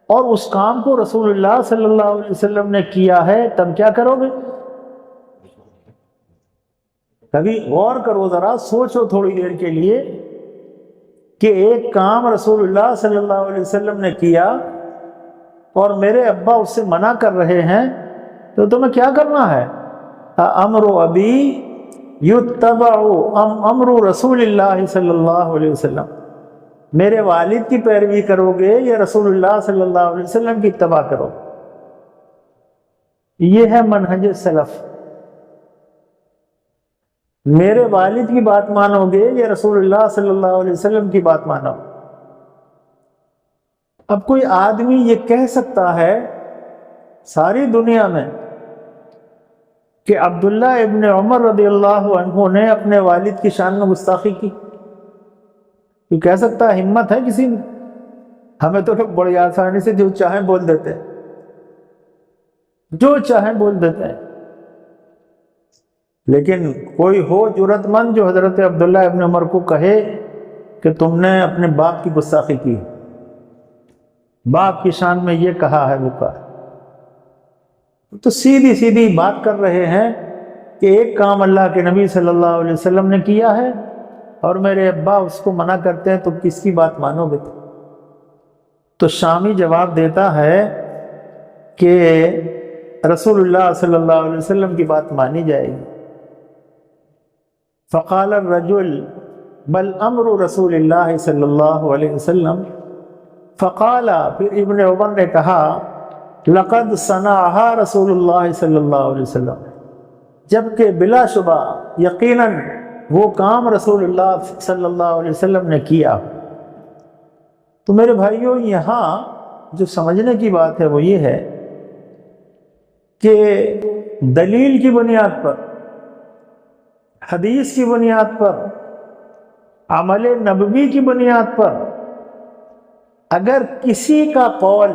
اور اس کام کو رسول اللہ صلی اللہ علیہ وسلم نے کیا ہے تب کیا کرو گے؟ کبھی غور کرو، ذرا سوچو تھوڑی دیر کے لیے کہ ایک کام رسول اللہ صلی اللہ علیہ وسلم نے کیا اور میرے ابا اس سے منع کر رہے ہیں تو تمہیں کیا کرنا ہے؟ امر ابی یتبع امر رسول اللہ صلی اللہ علیہ وسلم، میرے والد کی پیروی کرو گے یا رسول اللہ صلی اللہ علیہ وسلم کی اتباع کرو؟ یہ ہے منہج سلف، میرے والد کی بات مانو گے یا رسول اللہ صلی اللہ علیہ وسلم کی بات مانو؟ اب کوئی آدمی یہ کہہ سکتا ہے ساری دنیا میں کہ عبداللہ ابن عمر رضی اللہ عنہ نے اپنے والد کی شان میں گستاخی کی؟ یہ کہہ سکتا ہے؟ ہمت ہے کسی میں؟ ہمیں تو لوگ بڑی آسانی سے جو چاہیں بول دیتے ہیں، جو چاہیں بول دیتے ہیں، لیکن کوئی ہو جرأت مند جو حضرت عبداللہ ابن عمر کو کہے کہ تم نے اپنے باپ کی گستاخی کی، باپ کی شان میں یہ کہا ہے وہ کہا، تو سیدھی سیدھی بات کر رہے ہیں کہ ایک کام اللہ کے نبی صلی اللہ علیہ وسلم نے کیا ہے اور میرے ابا اس کو منع کرتے ہیں، تو کس کی بات مانو گے؟ تو شامی جواب دیتا ہے کہ رسول اللہ صلی اللہ علیہ وسلم کی بات مانی جائے گی۔ فقال الرجل بل امر رسول اللہ صلی اللہ علیہ وسلم، فقال، پھر ابن عمر نے کہا لقد صنعها رسول اللہ صلی اللہ علیہ وسلم، جبکہ بلا شبہ یقیناً وہ کام رسول اللہ صلی اللہ علیہ وسلم نے کیا۔ تو میرے بھائیوں، یہاں جو سمجھنے کی بات ہے وہ یہ ہے کہ دلیل کی بنیاد پر، حدیث کی بنیاد پر، عمل نبوی کی بنیاد پر اگر کسی کا قول،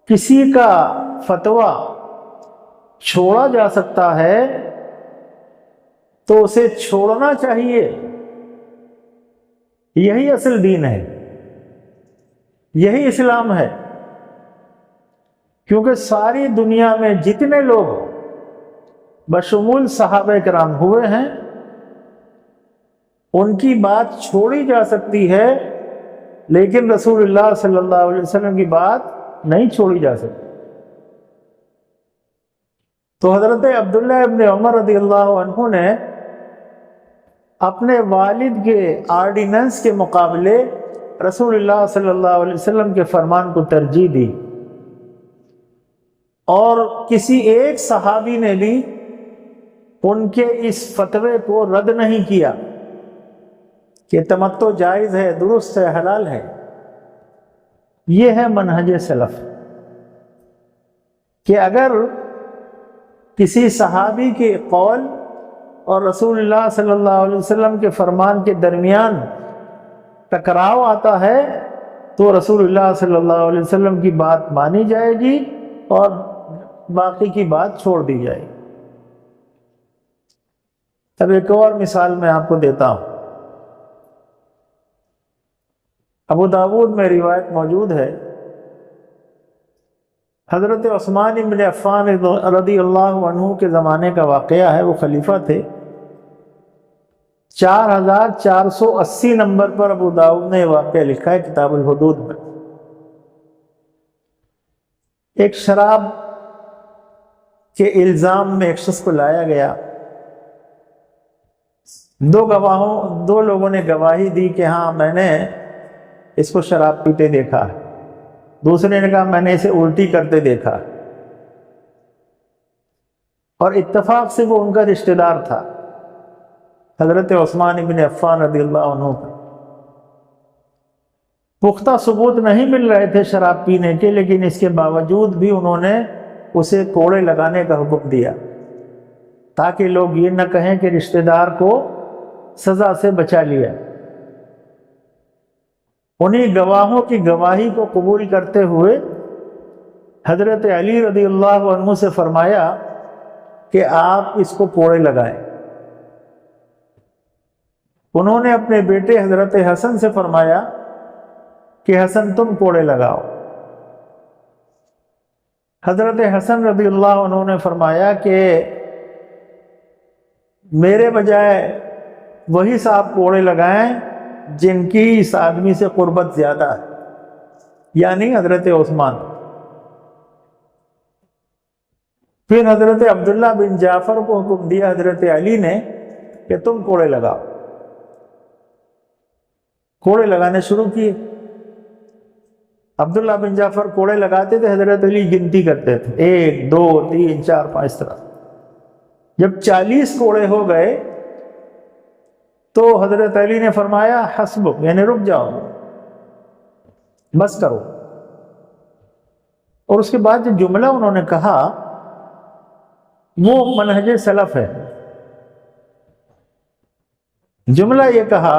کسی کا فتویٰ چھوڑا جا سکتا ہے تو اسے چھوڑنا چاہیے۔ یہی اصل دین ہے، یہی اسلام ہے، کیونکہ ساری دنیا میں جتنے لوگ بشمول صحابہ کرام ہوئے ہیں ان کی بات چھوڑی جا سکتی ہے، لیکن رسول اللہ صلی اللہ علیہ وسلم کی بات نہیں چھوڑی جا سکتی۔ تو حضرت عبداللہ ابن عمر رضی اللہ عنہ نے اپنے والد کے آرڈیننس کے مقابلے رسول اللہ صلی اللہ علیہ وسلم کے فرمان کو ترجیح دی، اور کسی ایک صحابی نے بھی ان کے اس فتوے کو رد نہیں کیا کہ تمتع جائز ہے، درست ہے، حلال ہے۔ یہ ہے منہج سلف کہ اگر کسی صحابی کے قول اور رسول اللہ صلی اللہ علیہ وسلم کے فرمان کے درمیان ٹکراؤ آتا ہے تو رسول اللہ صلی اللہ علیہ وسلم کی بات مانی جائے گی اور باقی کی بات چھوڑ دی جائے گی۔ اب ایک اور مثال میں آپ کو دیتا ہوں۔ ابو داود میں روایت موجود ہے، حضرت عثمان بن عفان رضی اللہ عنہ کے زمانے کا واقعہ ہے، وہ خلیفہ تھے۔ 4480 نمبر پر ابو داؤد نے یہ واقعہ لکھا ہے کتاب الحدود میں۔ ایک شراب کے الزام میں ایک شخص کو لایا گیا، دو لوگوں نے گواہی دی کہ ہاں میں نے اس کو شراب پیتے دیکھا ہے، دوسرے نے کہا میں نے اسے الٹی کرتے دیکھا، اور اتفاق سے وہ ان کا رشتہ دار تھا حضرت عثمان بن عفان رضی اللہ عنہ کا۔ پختہ ثبوت نہیں مل رہے تھے شراب پینے کے، لیکن اس کے باوجود بھی انہوں نے اسے کوڑے لگانے کا حکم دیا تاکہ لوگ یہ نہ کہیں کہ رشتہ دار کو سزا سے بچا لیا۔ انہی گواہوں کی گواہی کو قبول کرتے ہوئے حضرت علی رضی اللہ عنہ سے فرمایا کہ آپ اس کو کوڑے لگائیں۔ انہوں نے اپنے بیٹے حضرت حسن سے فرمایا کہ حسن تم کوڑے لگاؤ۔ حضرت حسن رضی اللہ عنہ نے فرمایا کہ میرے بجائے وہی صاحب کوڑے لگائیں جن کی اس آدمی سے قربت زیادہ ہے، یعنی حضرت عثمان۔ پھر حضرت عبداللہ بن جعفر کو حکم دیا حضرت علی نے کہ تم کوڑے لگاؤ. کوڑے لگانے شروع کیے. عبداللہ بن جعفر کوڑے لگاتے تھے، حضرت علی گنتی کرتے تھے، 1 2 3 4 5 اس طرح. جب 40 کوڑے ہو گئے تو حضرت علی نے فرمایا حسبک، یعنی رک جاؤ، بس کرو. اور اس کے بعد جو جملہ انہوں نے کہا وہ منہج سلف ہے. جملہ یہ کہا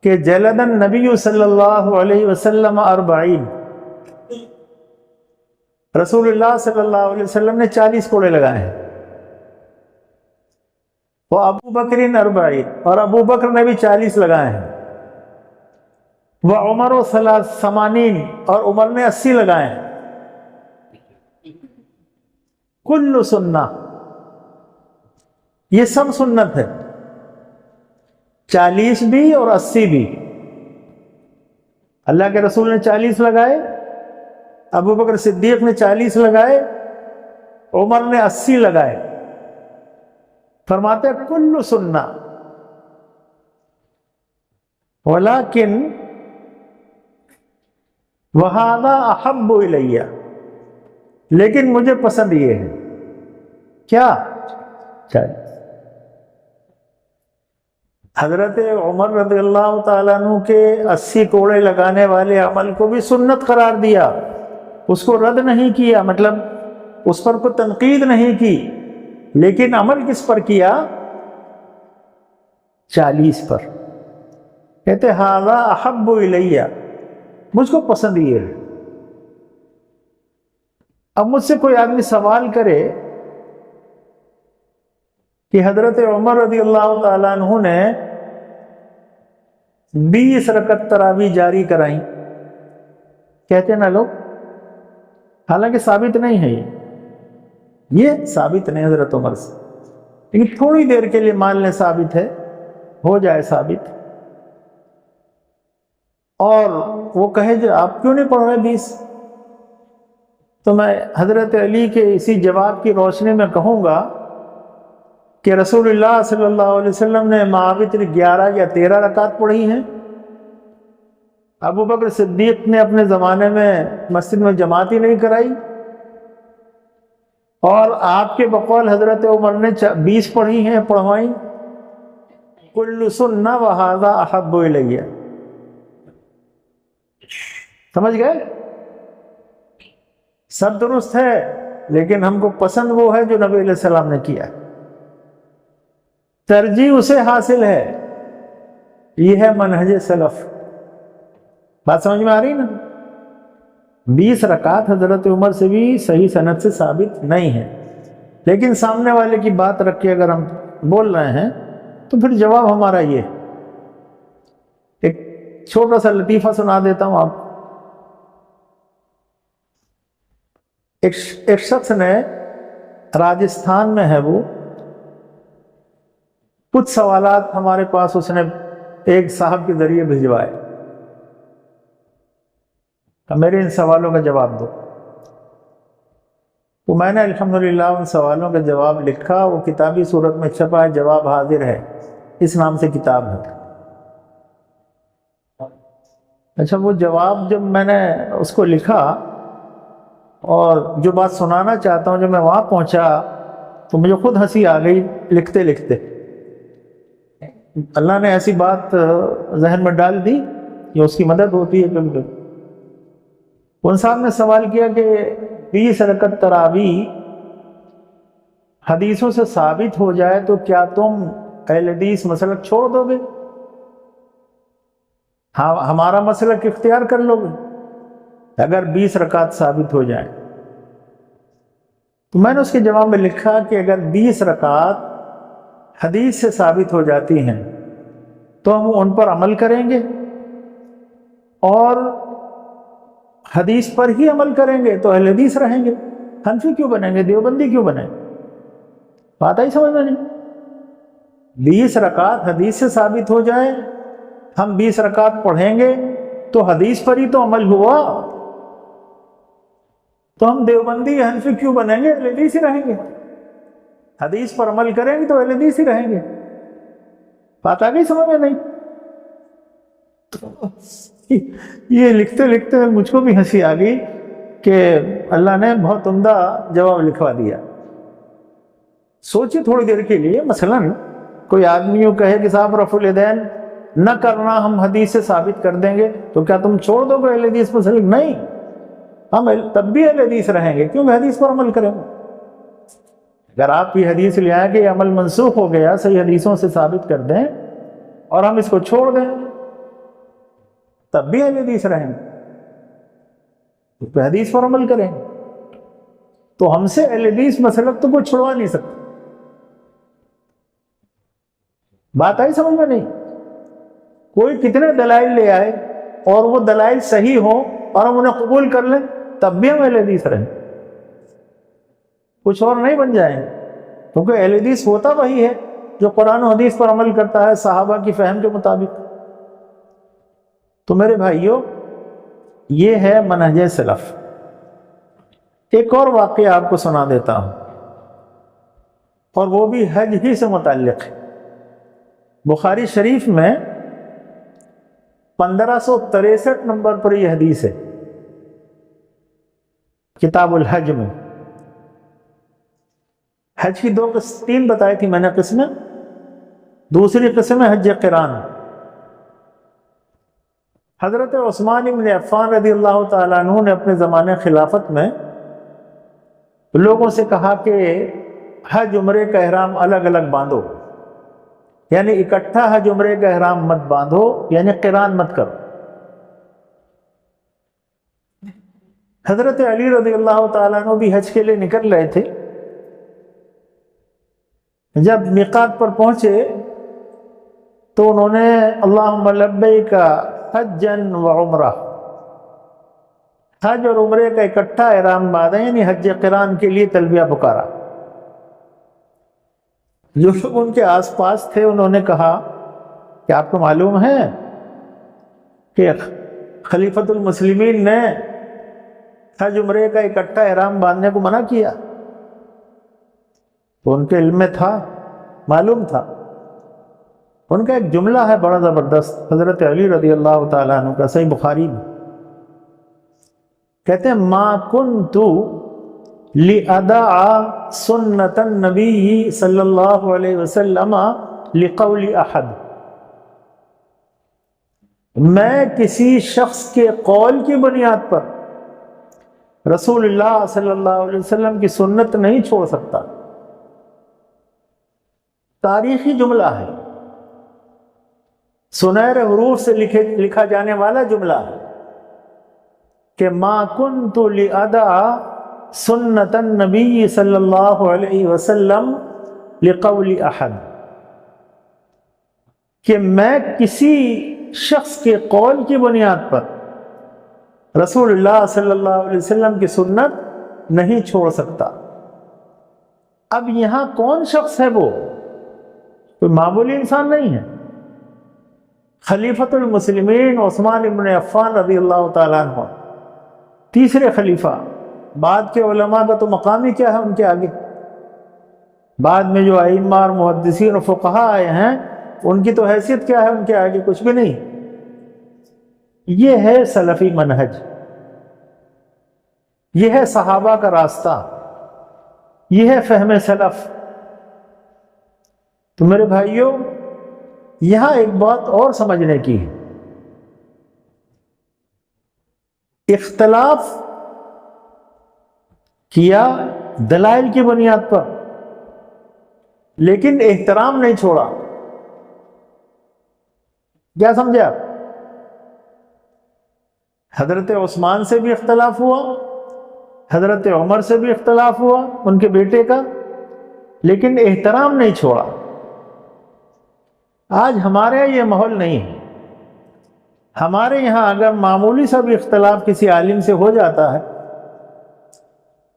کہ جلد النبی صلی اللہ علیہ وسلم 40، رسول اللہ صلی اللہ علیہ وسلم نے 40 کوڑے لگائے ہیں. وہ ابو بکر 40، اور ابو بکر نے بھی 40 لگائے ہیں. وہ عمر 80، اور عمر نے 80 لگائے ہیں. کل سنہ، یہ سب سنت ہے، 40 بھی اور 80 بھی. اللہ کے رسول نے 40 لگائے، ابو بکر صدیق نے 40 لگائے، عمر نے 80 لگائے. فرماتے ہیں کل سنہ، ولیکن وہذا احب الیہ، لیکن مجھے پسند یہ ہے کیا 40. حضرت عمر رضی اللہ تعالیٰ عنہ کے 80 کوڑے لگانے والے عمل کو بھی سنت قرار دیا، اس کو رد نہیں کیا، مطلب اس پر کوئی تنقید نہیں کی، لیکن عمل کس پر کیا؟ 40 پر. کہتے ھذا احب الیہ، مجھ کو پسند یہ ہے. اب مجھ سے کوئی آدمی سوال کرے کہ حضرت عمر رضی اللہ تعالیٰ عنہ نے 20 رکعت تراویح جاری کرائیں، کہتے ہیں نا لوگ، حالانکہ ثابت نہیں ہے، یہ ثابت نہیں حضرت عمر سے، لیکن تھوڑی دیر کے لیے مان لیں ثابت ہے، ہو جائے ثابت، اور وہ کہے جو آپ کیوں نہیں پڑھ رہے 20، تو میں حضرت علی کے اسی جواب کی روشنی میں کہوں گا کہ رسول اللہ صلی اللہ علیہ وسلم نے معاوتر 11 یا 13 رکعت پڑھی ہیں. ابو بکر صدیق نے اپنے زمانے میں مسجد میں جماعت ہی نہیں کرائی، اور آپ کے بقول حضرت عمر نے 20 پڑھی ہیں، پڑھوائیں. کل سنہ وہذا احب الیہ. سمجھ گئے؟ سب درست ہے، لیکن ہم کو پسند وہ ہے جو نبی علیہ السلام نے کیا. ترجیح اسے حاصل ہے، یہ ہے منہج سلف. بات سمجھ میں آ رہی نا؟ 20 رکعت حضرت عمر سے بھی صحیح سند سے ثابت نہیں ہے، لیکن سامنے والے کی بات رکھ کے اگر ہم بول رہے ہیں تو پھر جواب ہمارا یہ ہے. ایک چھوٹا سا لطیفہ سنا دیتا ہوں آپ. ایک شخص نے، راجستھان میں ہے وہ، کچھ سوالات ہمارے پاس اس نے ایک صاحب کے ذریعے بھجوائے، میرے ان سوالوں کا جواب دو. تو میں نے الحمدللہ ان سوالوں کا جواب لکھا، وہ کتابی صورت میں چھپا ہے، جواب حاضر ہے، اس نام سے کتاب ہے. اچھا، وہ جواب جب میں نے اس کو لکھا اور جو بات سنانا چاہتا ہوں، جب میں وہاں پہنچا تو مجھے خود ہنسی آ گئی لکھتے لکھتے. اللہ نے ایسی بات ذہن میں ڈال دی، یہ اس کی مدد ہوتی ہے کبھی کبھی. ان صاحب نے سوال کیا کہ 20 رکعت تراویح حدیثوں سے ثابت ہو جائے تو کیا تم اہل حدیث مسلک چھوڑ دو گے؟ ہاں، ہمارا مسلک اختیار کر لو گے اگر 20 رکعت ثابت ہو جائیں؟ تو میں نے اس کے جواب میں لکھا کہ اگر 20 رکعت حدیث سے ثابت ہو جاتی ہیں تو ہم ان پر عمل کریں گے، اور حدیث پر ہی عمل کریں گے تو اہل حدیث رہیں گے. حنفی کیوں بنیں گے؟ دیوبندی کیوں بنیں گے؟ بات ہی سمجھ میں نہیں. 20 رکعت حدیث سے ثابت ہو جائے، ہم 20 رکعت پڑھیں گے تو حدیث پر ہی تو عمل ہوا. تو ہم دیوبندی حنفی کیوں بنیں گے؟ اہل حدیث ہی رہیں گے، حدیث پر عمل کریں گے تو اہل حدیث ہی رہیں گے۔ بات آ گئی سمجھ میں؟ نہیں؟ یہ لکھتے لکھتے مجھ کو بھی ہنسی آ گئی کہ اللہ نے بہت عمدہ جواب لکھوا دیا۔ سوچے تھوڑی دیر کے لیے، مثلا کوئی آدمی یوں کہے کہ صاحب رفع الیدین نہ کرنا ہم حدیث سے ثابت کر دیں گے، تو کیا تم چھوڑ دو گے اہل حدیث مسلک؟ نہیں، ہم تب بھی اہل حدیث رہیں گے، کیونکہ حدیث پر عمل کریں گے۔ اگر آپ یہ حدیث لے آئیں کہ یہ عمل منسوخ ہو گیا، صحیح حدیثوں سے ثابت کر دیں اور ہم اس کو چھوڑ دیں، تب بھی اہل حدیث رہیں گے، حدیث پر عمل کریں گے۔ تو ہم سے اہل حدیث مسلک تو کوئی چھڑوا نہیں سکتا۔ بات آئی سمجھ میں؟ نہیں؟ کوئی کتنے دلائل لے آئے اور وہ دلائل صحیح ہو اور ہم انہیں قبول کر لیں، تب بھی ہم اہل حدیث رہیں، کچھ اور نہیں بن جائیں گے، کیونکہ اہل حدیث ہوتا وہی ہے جو قرآن و حدیث پر عمل کرتا ہے صحابہ کی فہم کے مطابق۔ تو میرے بھائیوں، یہ ہے منہج سلف۔ ایک اور واقعہ آپ کو سنا دیتا ہوں، اور وہ بھی حج ہی سے متعلق ہے۔ بخاری شریف میں 1563 نمبر پر یہ حدیث ہے، کتاب الحج میں۔ حج کی تین بتائی تھی میں نے قسمیں، دوسری قسم ہے حج قران۔ حضرت عثمان بن عفان رضی اللہ تعالیٰ عنہ نے اپنے زمانے خلافت میں لوگوں سے کہا کہ حج عمرے کا احرام الگ الگ باندھو، یعنی اکٹھا حج عمرے کا احرام مت باندھو، یعنی قران مت کرو۔ حضرت علی رضی اللہ تعالیٰ عنہ بھی حج کے لیے نکل رہے تھے۔ جب میقات پر پہنچے تو انہوں نے اللہم لبیک حجا و عمرہ، حج اور عمرے کا اکٹھا احرام باندھا، یعنی حج قران کے لیے تلبیہ پکارا۔ جو لوگ ان کے آس پاس تھے انہوں نے کہا کہ آپ کو معلوم ہے کہ خلیفۃ المسلمین نے حج عمرے کا اکٹھا احرام باندھنے کو منع کیا؟ تو ان کے علم میں تھا، معلوم تھا۔ ان کا ایک جملہ ہے بڑا زبردست، حضرت علی رضی اللہ تعالیٰ عنہ کا، صحیح بخاری میں، کہتے ہیں ما کنت لأدع سنت النبی صلی اللہ علیہ وسلم لقول احد، میں کسی شخص کے قول کی بنیاد پر رسول اللہ صلی اللہ علیہ وسلم کی سنت نہیں چھوڑ سکتا۔ تاریخی جملہ ہے، سنہرے حروف سے لکھا جانے والا جملہ ہے کہ ما کنت لأدع سنت النبی صلی اللہ علیہ وسلم لقول احد، کہ میں کسی شخص کے قول کی بنیاد پر رسول اللہ صلی اللہ علیہ وسلم کی سنت نہیں چھوڑ سکتا۔ اب یہاں کون شخص ہے؟ وہ کوئی معمولی انسان نہیں ہے، خلیفۃ المسلمین عثمان بن عفان رضی اللہ تعالیٰ عنہ، تیسرے خلیفہ۔ بعد کے علماء کا تو مقام ہی کیا ہے ان کے آگے؟ بعد میں جو ائمہ اور محدثین و فقہاء آئے ہیں ان کی تو حیثیت کیا ہے ان کے آگے؟ کچھ بھی نہیں۔ یہ ہے سلفی منہج، یہ ہے صحابہ کا راستہ، یہ ہے فہم سلف۔ تو میرے بھائیوں، یہاں ایک بات اور سمجھنے کی ہے، اختلاف کیا دلائل کی بنیاد پر، لیکن احترام نہیں چھوڑا۔ کیا سمجھے آپ؟ حضرت عثمان سے بھی اختلاف ہوا، حضرت عمر سے بھی اختلاف ہوا ان کے بیٹے کا، لیکن احترام نہیں چھوڑا۔ آج ہمارے یہ ماحول نہیں ہے۔ ہمارے یہاں اگر معمولی سا بھی اختلاف کسی عالم سے ہو جاتا ہے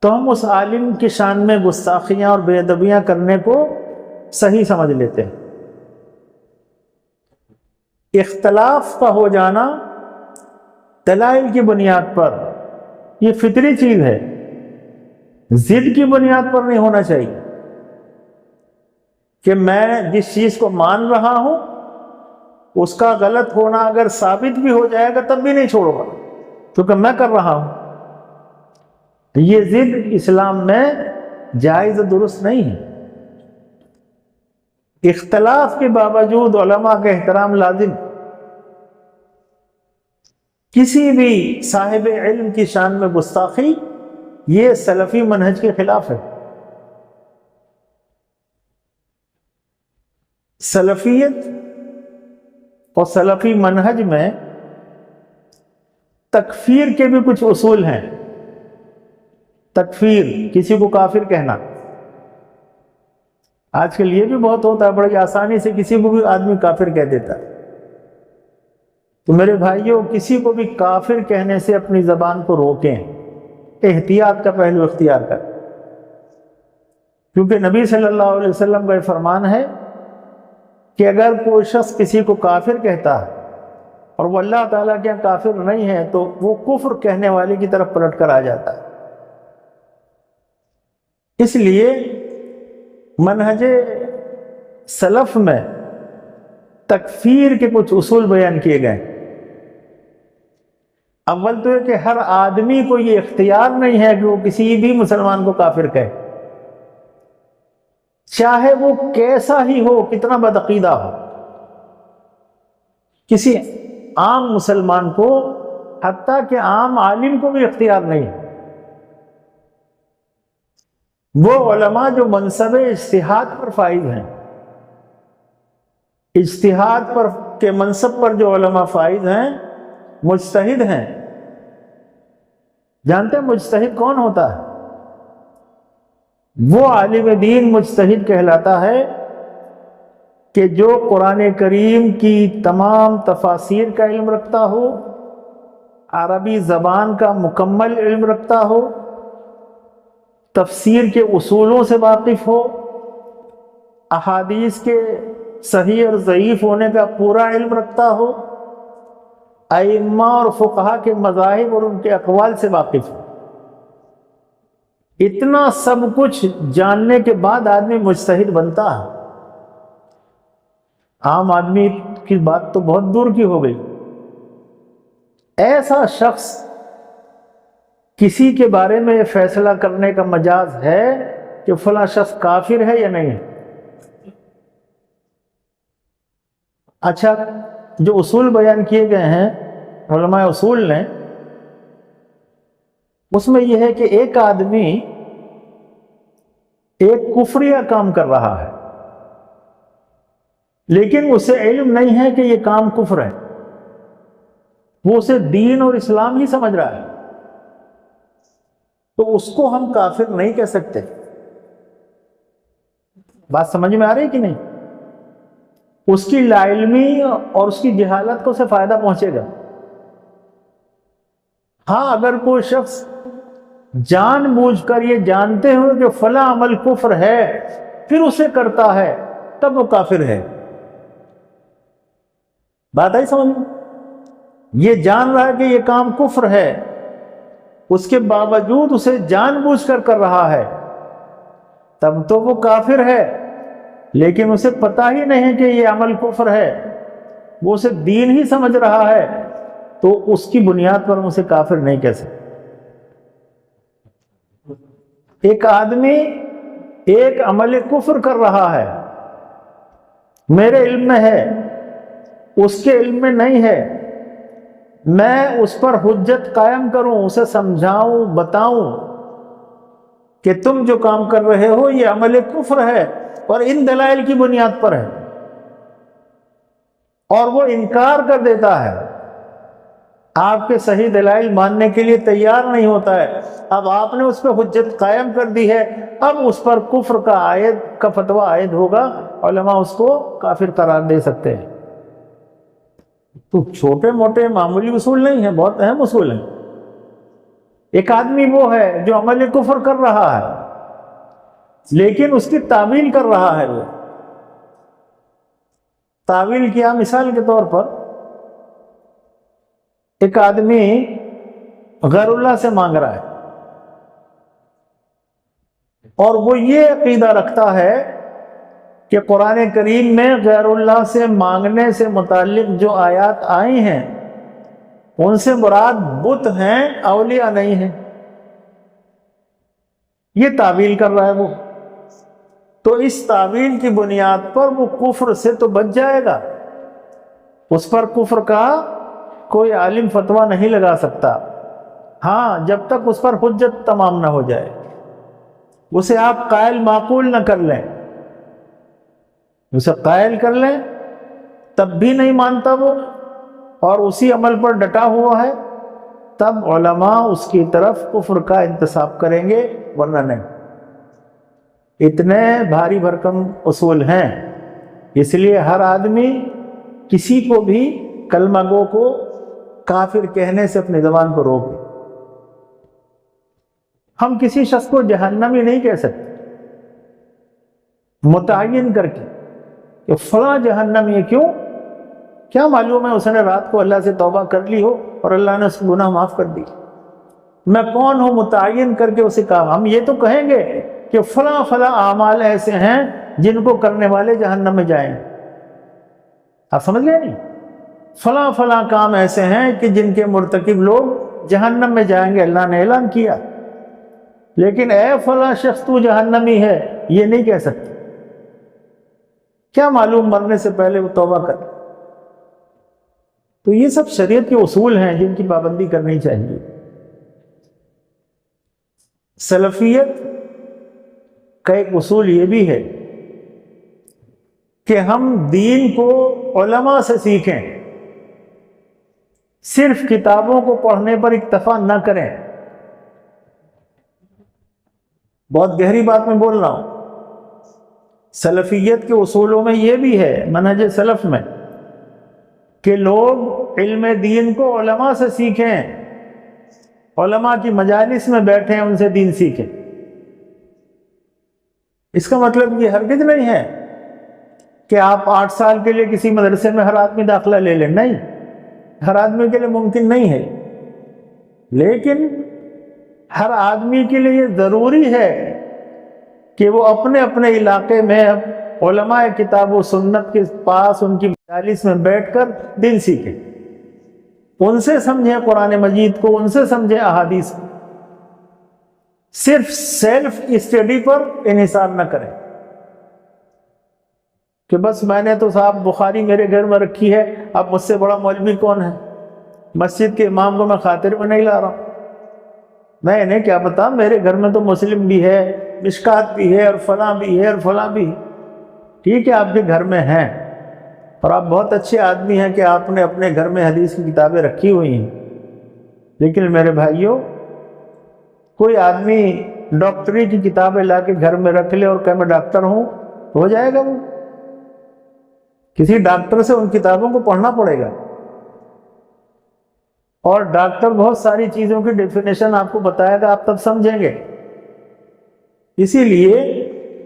تو ہم اس عالم کی شان میں گستاخیاں اور بے ادبیاں کرنے کو صحیح سمجھ لیتے ہیں۔ اختلاف کا ہو جانا دلائل کی بنیاد پر یہ فطری چیز ہے، ضد کی بنیاد پر نہیں ہونا چاہیے کہ میں جس چیز کو مان رہا ہوں اس کا غلط ہونا اگر ثابت بھی ہو جائے گا تب بھی نہیں چھوڑوں گا کیونکہ میں کر رہا ہوں. یہ ضد اسلام میں جائز و درست نہیں ہے. اختلاف کے باوجود علماء کا احترام لازم. کسی بھی صاحب علم کی شان میں گستاخی یہ سلفی منہج کے خلاف ہے. سلفیت اور سلفی منہج میں تکفیر کے بھی کچھ اصول ہیں. تکفیر، کسی کو کافر کہنا. آج کل یہ بھی بہت ہوتا ہے، بڑی آسانی سے کسی کو بھی آدمی کافر کہہ دیتا ہے. تو میرے بھائیوں، کسی کو بھی کافر کہنے سے اپنی زبان کو روکیں، احتیاط کا پہلو اختیار کر. کیونکہ نبی صلی اللہ علیہ وسلم کا یہ فرمان ہے کہ اگر کوئی شخص کسی کو کافر کہتا ہے اور وہ اللہ تعالیٰ کے یہاں کافر نہیں ہے تو وہ کفر کہنے والے کی طرف پلٹ کر آ جاتا ہے. اس لیے منہج سلف میں تکفیر کے کچھ اصول بیان کیے گئے. اول تو یہ کہ ہر آدمی کو یہ اختیار نہیں ہے کہ وہ کسی بھی مسلمان کو کافر کہے، چاہے وہ کیسا ہی ہو، کتنا بدعقیدہ ہو. کسی عام مسلمان کو، حتیٰ کہ عام عالم کو بھی اختیار نہیں ہے. وہ علماء جو منصب اجتہاد پر فائز ہیں، اجتہاد پر کے منصب پر جو علماء فائز ہیں، مجتہد ہیں. جانتے ہیں مجتہد کون ہوتا ہے؟ وہ عالم دین مجتہد کہلاتا ہے کہ جو قرآن کریم کی تمام تفاسیر کا علم رکھتا ہو، عربی زبان کا مکمل علم رکھتا ہو، تفسیر کے اصولوں سے واقف ہو، احادیث کے صحیح اور ضعیف ہونے کا پورا علم رکھتا ہو، ائمہ اور فقہا کے مذاہب اور ان کے اقوال سے واقف ہو. اتنا سب کچھ جاننے کے بعد آدمی مجتہد بنتا ہے. عام آدمی کی بات تو بہت دور کی ہو گئی. ایسا شخص کسی کے بارے میں فیصلہ کرنے کا مجاز ہے کہ فلاں شخص کافر ہے یا نہیں ہے. اچھا، جو اصول بیان کیے گئے ہیں علماء اصول نے، اس میں یہ ہے کہ ایک آدمی ایک کفریہ کام کر رہا ہے لیکن اسے علم نہیں ہے کہ یہ کام کفر ہے، وہ اسے دین اور اسلام ہی سمجھ رہا ہے، تو اس کو ہم کافر نہیں کہہ سکتے. بات سمجھ میں آ رہی کہ نہیں؟ اس کی لا علمی اور اس کی جہالت کو اسے فائدہ پہنچے گا. ہاں، اگر کوئی شخص جان بوجھ کر یہ جانتے ہوئے کہ فلاں عمل کفر ہے پھر اسے کرتا ہے تب وہ کافر ہے. بات آئی سمجھ میں؟ یہ جان رہا ہے کہ یہ کام کفر ہے، اس کے باوجود اسے جان بوجھ کر کر رہا ہے تب تو وہ کافر ہے. لیکن اسے پتہ ہی نہیں کہ یہ عمل کفر ہے، وہ اسے دین ہی سمجھ رہا ہے، تو اس کی بنیاد پر ہم اسے کافر نہیں کہہ سکتے. ایک آدمی ایک عمل کفر کر رہا ہے، میرے علم میں ہے، اس کے علم میں نہیں ہے، میں اس پر حجت قائم کروں، اسے سمجھاؤں، بتاؤں کہ تم جو کام کر رہے ہو یہ عمل کفر ہے اور ان دلائل کی بنیاد پر ہے، اور وہ انکار کر دیتا ہے، آپ کے صحیح دلائل ماننے کے لیے تیار نہیں ہوتا ہے. اب آپ نے اس پہ حجت قائم کر دی ہے، اب اس پر کفر کا فتویٰ عائد ہوگا، علماء اس کو کافر قرار دے سکتے ہیں. تو چھوٹے موٹے معمولی اصول نہیں ہیں، بہت اہم اصول ہیں. ایک آدمی وہ ہے جو عمل کفر کر رہا ہے لیکن اس کی تعویل کر رہا ہے. وہ تعویل کیا؟ مثال کے طور پر ایک آدمی غیر اللہ سے مانگ رہا ہے، اور وہ یہ عقیدہ رکھتا ہے کہ قرآن کریم میں غیر اللہ سے مانگنے سے متعلق جو آیات آئی ہیں ان سے مراد بت ہیں، اولیاء نہیں ہیں، یہ تعویل کر رہا ہے وہ۔ تو اس تعویل کی بنیاد پر وہ کفر سے تو بچ جائے گا، اس پر کفر کا کوئی عالم فتویٰ نہیں لگا سکتا، ہاں جب تک اس پر حجت تمام نہ ہو جائے، اسے آپ قائل معقول نہ کر لیں، اسے قائل کر لیں تب بھی نہیں مانتا وہ اور اسی عمل پر ڈٹا ہوا ہے، تب علماء اس کی طرف کفر کا انتساب کریں گے، ورنہ نہیں۔ اتنے بھاری بھرکم اصول ہیں، اس لیے ہر آدمی کسی کو بھی کلمہ گو کو کافر کہنے سے اپنی زبان کو روکے۔ ہم کسی شخص کو جہنمی نہیں کہہ سکتے متعین کر کے کہ فلاں جہنمی ہے، کیوں؟ کیا معلوم ہے اس نے رات کو اللہ سے توبہ کر لی ہو اور اللہ نے اس کو گناہ معاف کر دی۔ میں کون ہوں متعین کر کے اسے کہا؟ ہم یہ تو کہیں گے کہ فلاں فلاں اعمال ایسے ہیں جن کو کرنے والے جہنم میں جائیں، آپ سمجھ گئے نہیں؟ فلاں فلاں کام ایسے ہیں کہ جن کے مرتکب لوگ جہنم میں جائیں گے، اللہ نے اعلان کیا، لیکن اے فلاں شخص تو جہنمی ہے یہ نہیں کہہ سکتے، کیا معلوم مرنے سے پہلے وہ توبہ کر۔ تو یہ سب شریعت کے اصول ہیں جن کی پابندی کرنی چاہیے۔ سلفیت کا ایک اصول یہ بھی ہے کہ ہم دین کو علماء سے سیکھیں، صرف کتابوں کو پڑھنے پر اکتفا نہ کریں۔ بہت گہری بات میں بول رہا ہوں، سلفیت کے اصولوں میں یہ بھی ہے، منہج سلف میں، کہ لوگ علم دین کو علماء سے سیکھیں، علماء کی مجالس میں بیٹھیں، ان سے دین سیکھیں۔ اس کا مطلب یہ ہرگز نہیں ہے کہ آپ 8 سال کے لیے کسی مدرسے میں ہر آدمی داخلہ لے لیں، نہیں، ہر آدمی کے لیے ممکن نہیں ہے، لیکن ہر آدمی کے لیے یہ ضروری ہے کہ وہ اپنے اپنے علاقے میں علماء کتاب و سنت کے پاس ان کی مجالس میں بیٹھ کر دین سیکھیں، ان سے سمجھیں قرآن مجید کو، ان سے سمجھیں احادیث کو، صرف سیلف اسٹڈی پر انحصار نہ کریں کہ بس میں نے تو صاحب بخاری میرے گھر میں رکھی ہے، اب مجھ سے بڑا مولوی کون ہے، مسجد کے امام کو میں خاطر میں نہیں لا رہا ہوں، میں انہیں کیا بتا، میرے گھر میں تو مسلم بھی ہے، مشکات بھی ہے، اور فلاں بھی ہے، اور فلاں بھی ہے۔ ٹھیک ہے آپ کے گھر میں ہیں اور آپ بہت اچھے آدمی ہیں کہ آپ نے اپنے گھر میں حدیث کی کتابیں رکھی ہوئی ہیں، لیکن میرے بھائیوں، کوئی آدمی ڈاکٹری کی کتابیں لا کے گھر میں رکھ لے اور کہ میں ڈاکٹر ہوں، ہو جائے گا؟ وہ کسی ڈاکٹر سے ان کتابوں کو پڑھنا پڑے گا، اور ڈاکٹر بہت ساری چیزوں کی ڈیفینیشن آپ کو بتائے گا، آپ تب سمجھیں گے۔ اسی لیے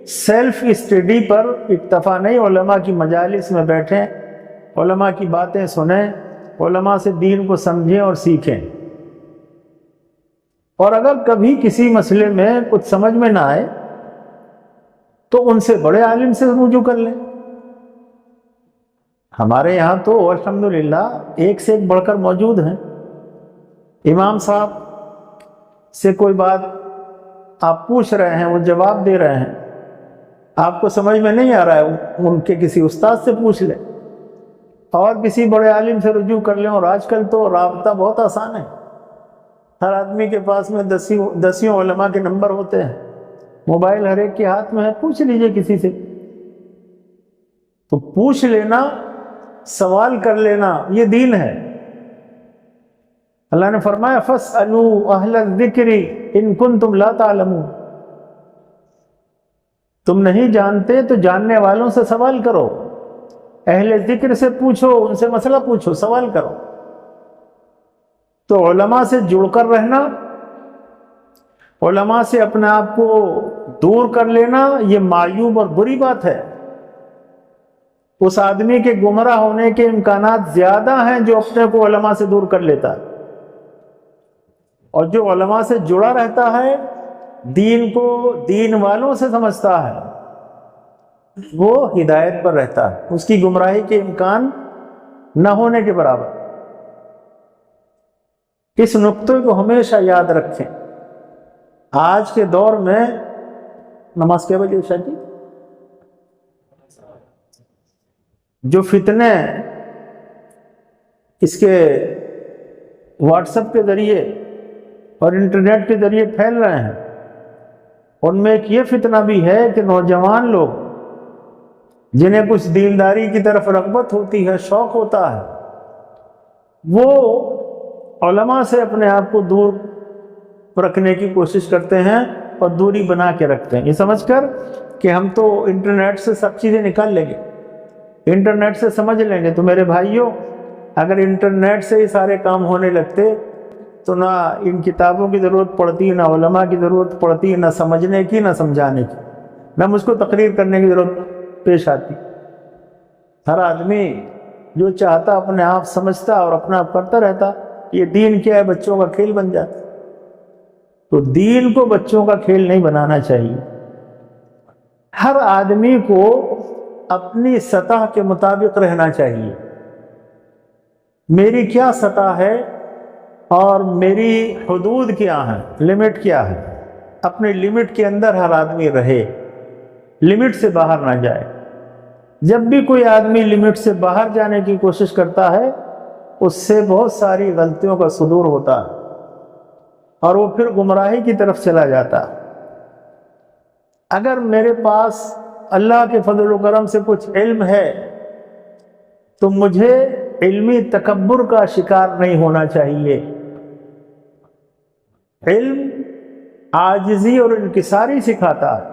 سیلف اسٹڈی پر اکتفا نہیں، علماء کی مجالس میں بیٹھیں، علماء کی باتیں سنیں، علماء سے دین کو سمجھیں اور سیکھیں، اور اگر کبھی کسی مسئلے میں کچھ سمجھ میں نہ آئے تو ان سے بڑے عالم سے رجوع کر لیں۔ ہمارے یہاں تو الحمدللہ ایک سے ایک بڑھ کر موجود ہیں۔ امام صاحب سے کوئی بات آپ پوچھ رہے ہیں، وہ جواب دے رہے ہیں، آپ کو سمجھ میں نہیں آ رہا ہے، ان کے کسی استاد سے پوچھ لیں، اور کسی بڑے عالم سے رجوع کر لیں۔ اور آج کل تو رابطہ بہت آسان ہے، ہر آدمی کے پاس میں دسیوں علماء کے نمبر ہوتے ہیں، موبائل ہر ایک کے ہاتھ میں ہے، پوچھ لیجئے کسی سے۔ تو پوچھ لینا، سوال کر لینا، یہ دین ہے۔ اللہ نے فرمایا فَاسْأَلُوا أَهْلَ الذِّكْرِ إِن كُنتُمْ لَا تَعْلَمُونَ، تم نہیں جانتے تو جاننے والوں سے سوال کرو، اہل ذکر سے پوچھو، ان سے مسئلہ پوچھو، سوال کرو۔ تو علماء سے جڑ کر رہنا، علماء سے اپنے آپ کو دور کر لینا، یہ معیوب اور بری بات ہے۔ اس آدمی کے گمراہ ہونے کے امکانات زیادہ ہیں جو اپنے کو علماء سے دور کر لیتا ہے، اور جو علماء سے جڑا رہتا ہے دین کو دین والوں سے سمجھتا ہے وہ ہدایت پر رہتا ہے، اس کی گمراہی کے امکان نہ ہونے کے برابر۔ اس نقطے کو ہمیشہ یاد رکھیں۔ آج کے دور میں نماز کے بجے عشاء کی جو فتنے اس کے واٹس ایپ کے ذریعے اور انٹرنیٹ کے ذریعے پھیل رہے ہیں، ان میں ایک یہ فتنہ بھی ہے کہ نوجوان لوگ جنہیں کچھ دینداری کی طرف رغبت ہوتی ہے، شوق ہوتا ہے، وہ علماء سے اپنے آپ کو دور رکھنے کی کوشش کرتے ہیں اور دوری بنا کے رکھتے ہیں، یہ سمجھ کر کہ ہم تو انٹرنیٹ سے سب چیزیں نکال لیں گے، انٹرنیٹ سے سمجھ لیں گے۔ تو میرے بھائیوں، اگر انٹرنیٹ سے ہی سارے کام ہونے لگتے تو نہ ان کتابوں کی ضرورت پڑتی، نہ علماء کی ضرورت پڑتی، نہ سمجھنے کی، نہ سمجھانے کی، نہ مجھ کو تقریر کرنے کی ضرورت پیش آتی۔ ہر آدمی جو چاہتا اپنے آپ سمجھتا اور اپنا آپ کرتا رہتا، یہ دین کیا ہے بچوں کا کھیل بن جاتا۔ تو دین کو بچوں کا کھیل نہیں بنانا چاہیے۔ ہر آدمی کو اپنی سطح کے مطابق رہنا چاہیے۔ میری کیا سطح ہے اور میری حدود کیا ہیں، لمٹ کیا ہے، اپنے لمٹ کے اندر ہر آدمی رہے، لمٹ سے باہر نہ جائے۔ جب بھی کوئی آدمی لمٹ سے باہر جانے کی کوشش کرتا ہے، اس سے بہت ساری غلطیوں کا صدور ہوتا ہے اور وہ پھر گمراہی کی طرف چلا جاتا۔ اگر میرے پاس اللہ کے فضل و کرم سے کچھ علم ہے تو مجھے علمی تکبر کا شکار نہیں ہونا چاہیے۔ علم عاجزی اور انکساری سکھاتا ہے،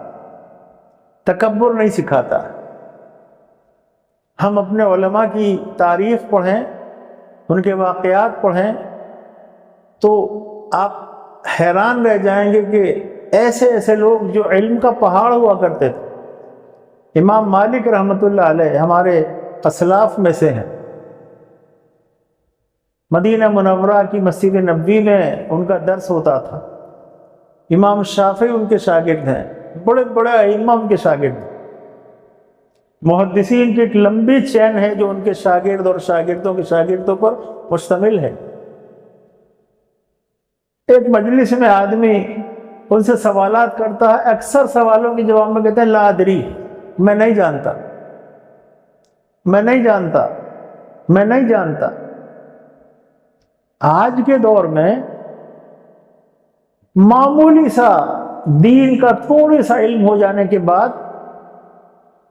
تکبر نہیں سکھاتا۔ ہم اپنے علماء کی تاریخ پڑھیں، ان کے واقعات پڑھیں تو آپ حیران رہ جائیں گے کہ ایسے ایسے لوگ جو علم کا پہاڑ ہوا کرتے تھے۔ امام مالک رحمۃ اللہ علیہ ہمارے اسلاف میں سے ہیں، مدینہ منورہ کی مسجد نبوی میں ان کا درس ہوتا تھا۔ امام شافعی ان کے شاگرد ہیں، بڑے بڑے ائمہ ان کے شاگرد ہیں۔ محدثین کی ایک لمبی چین ہے جو ان کے شاگرد اور شاگردوں کے شاگردوں پر مشتمل ہے۔ ایک مجلس میں آدمی ان سے سوالات کرتا ہے، اکثر سوالوں کے جواب میں کہتے ہیں لا ادری، میں نہیں جانتا، میں نہیں جانتا، میں نہیں جانتا۔ آج کے دور میں معمولی سا دین کا تھوڑے سا علم ہو جانے کے بعد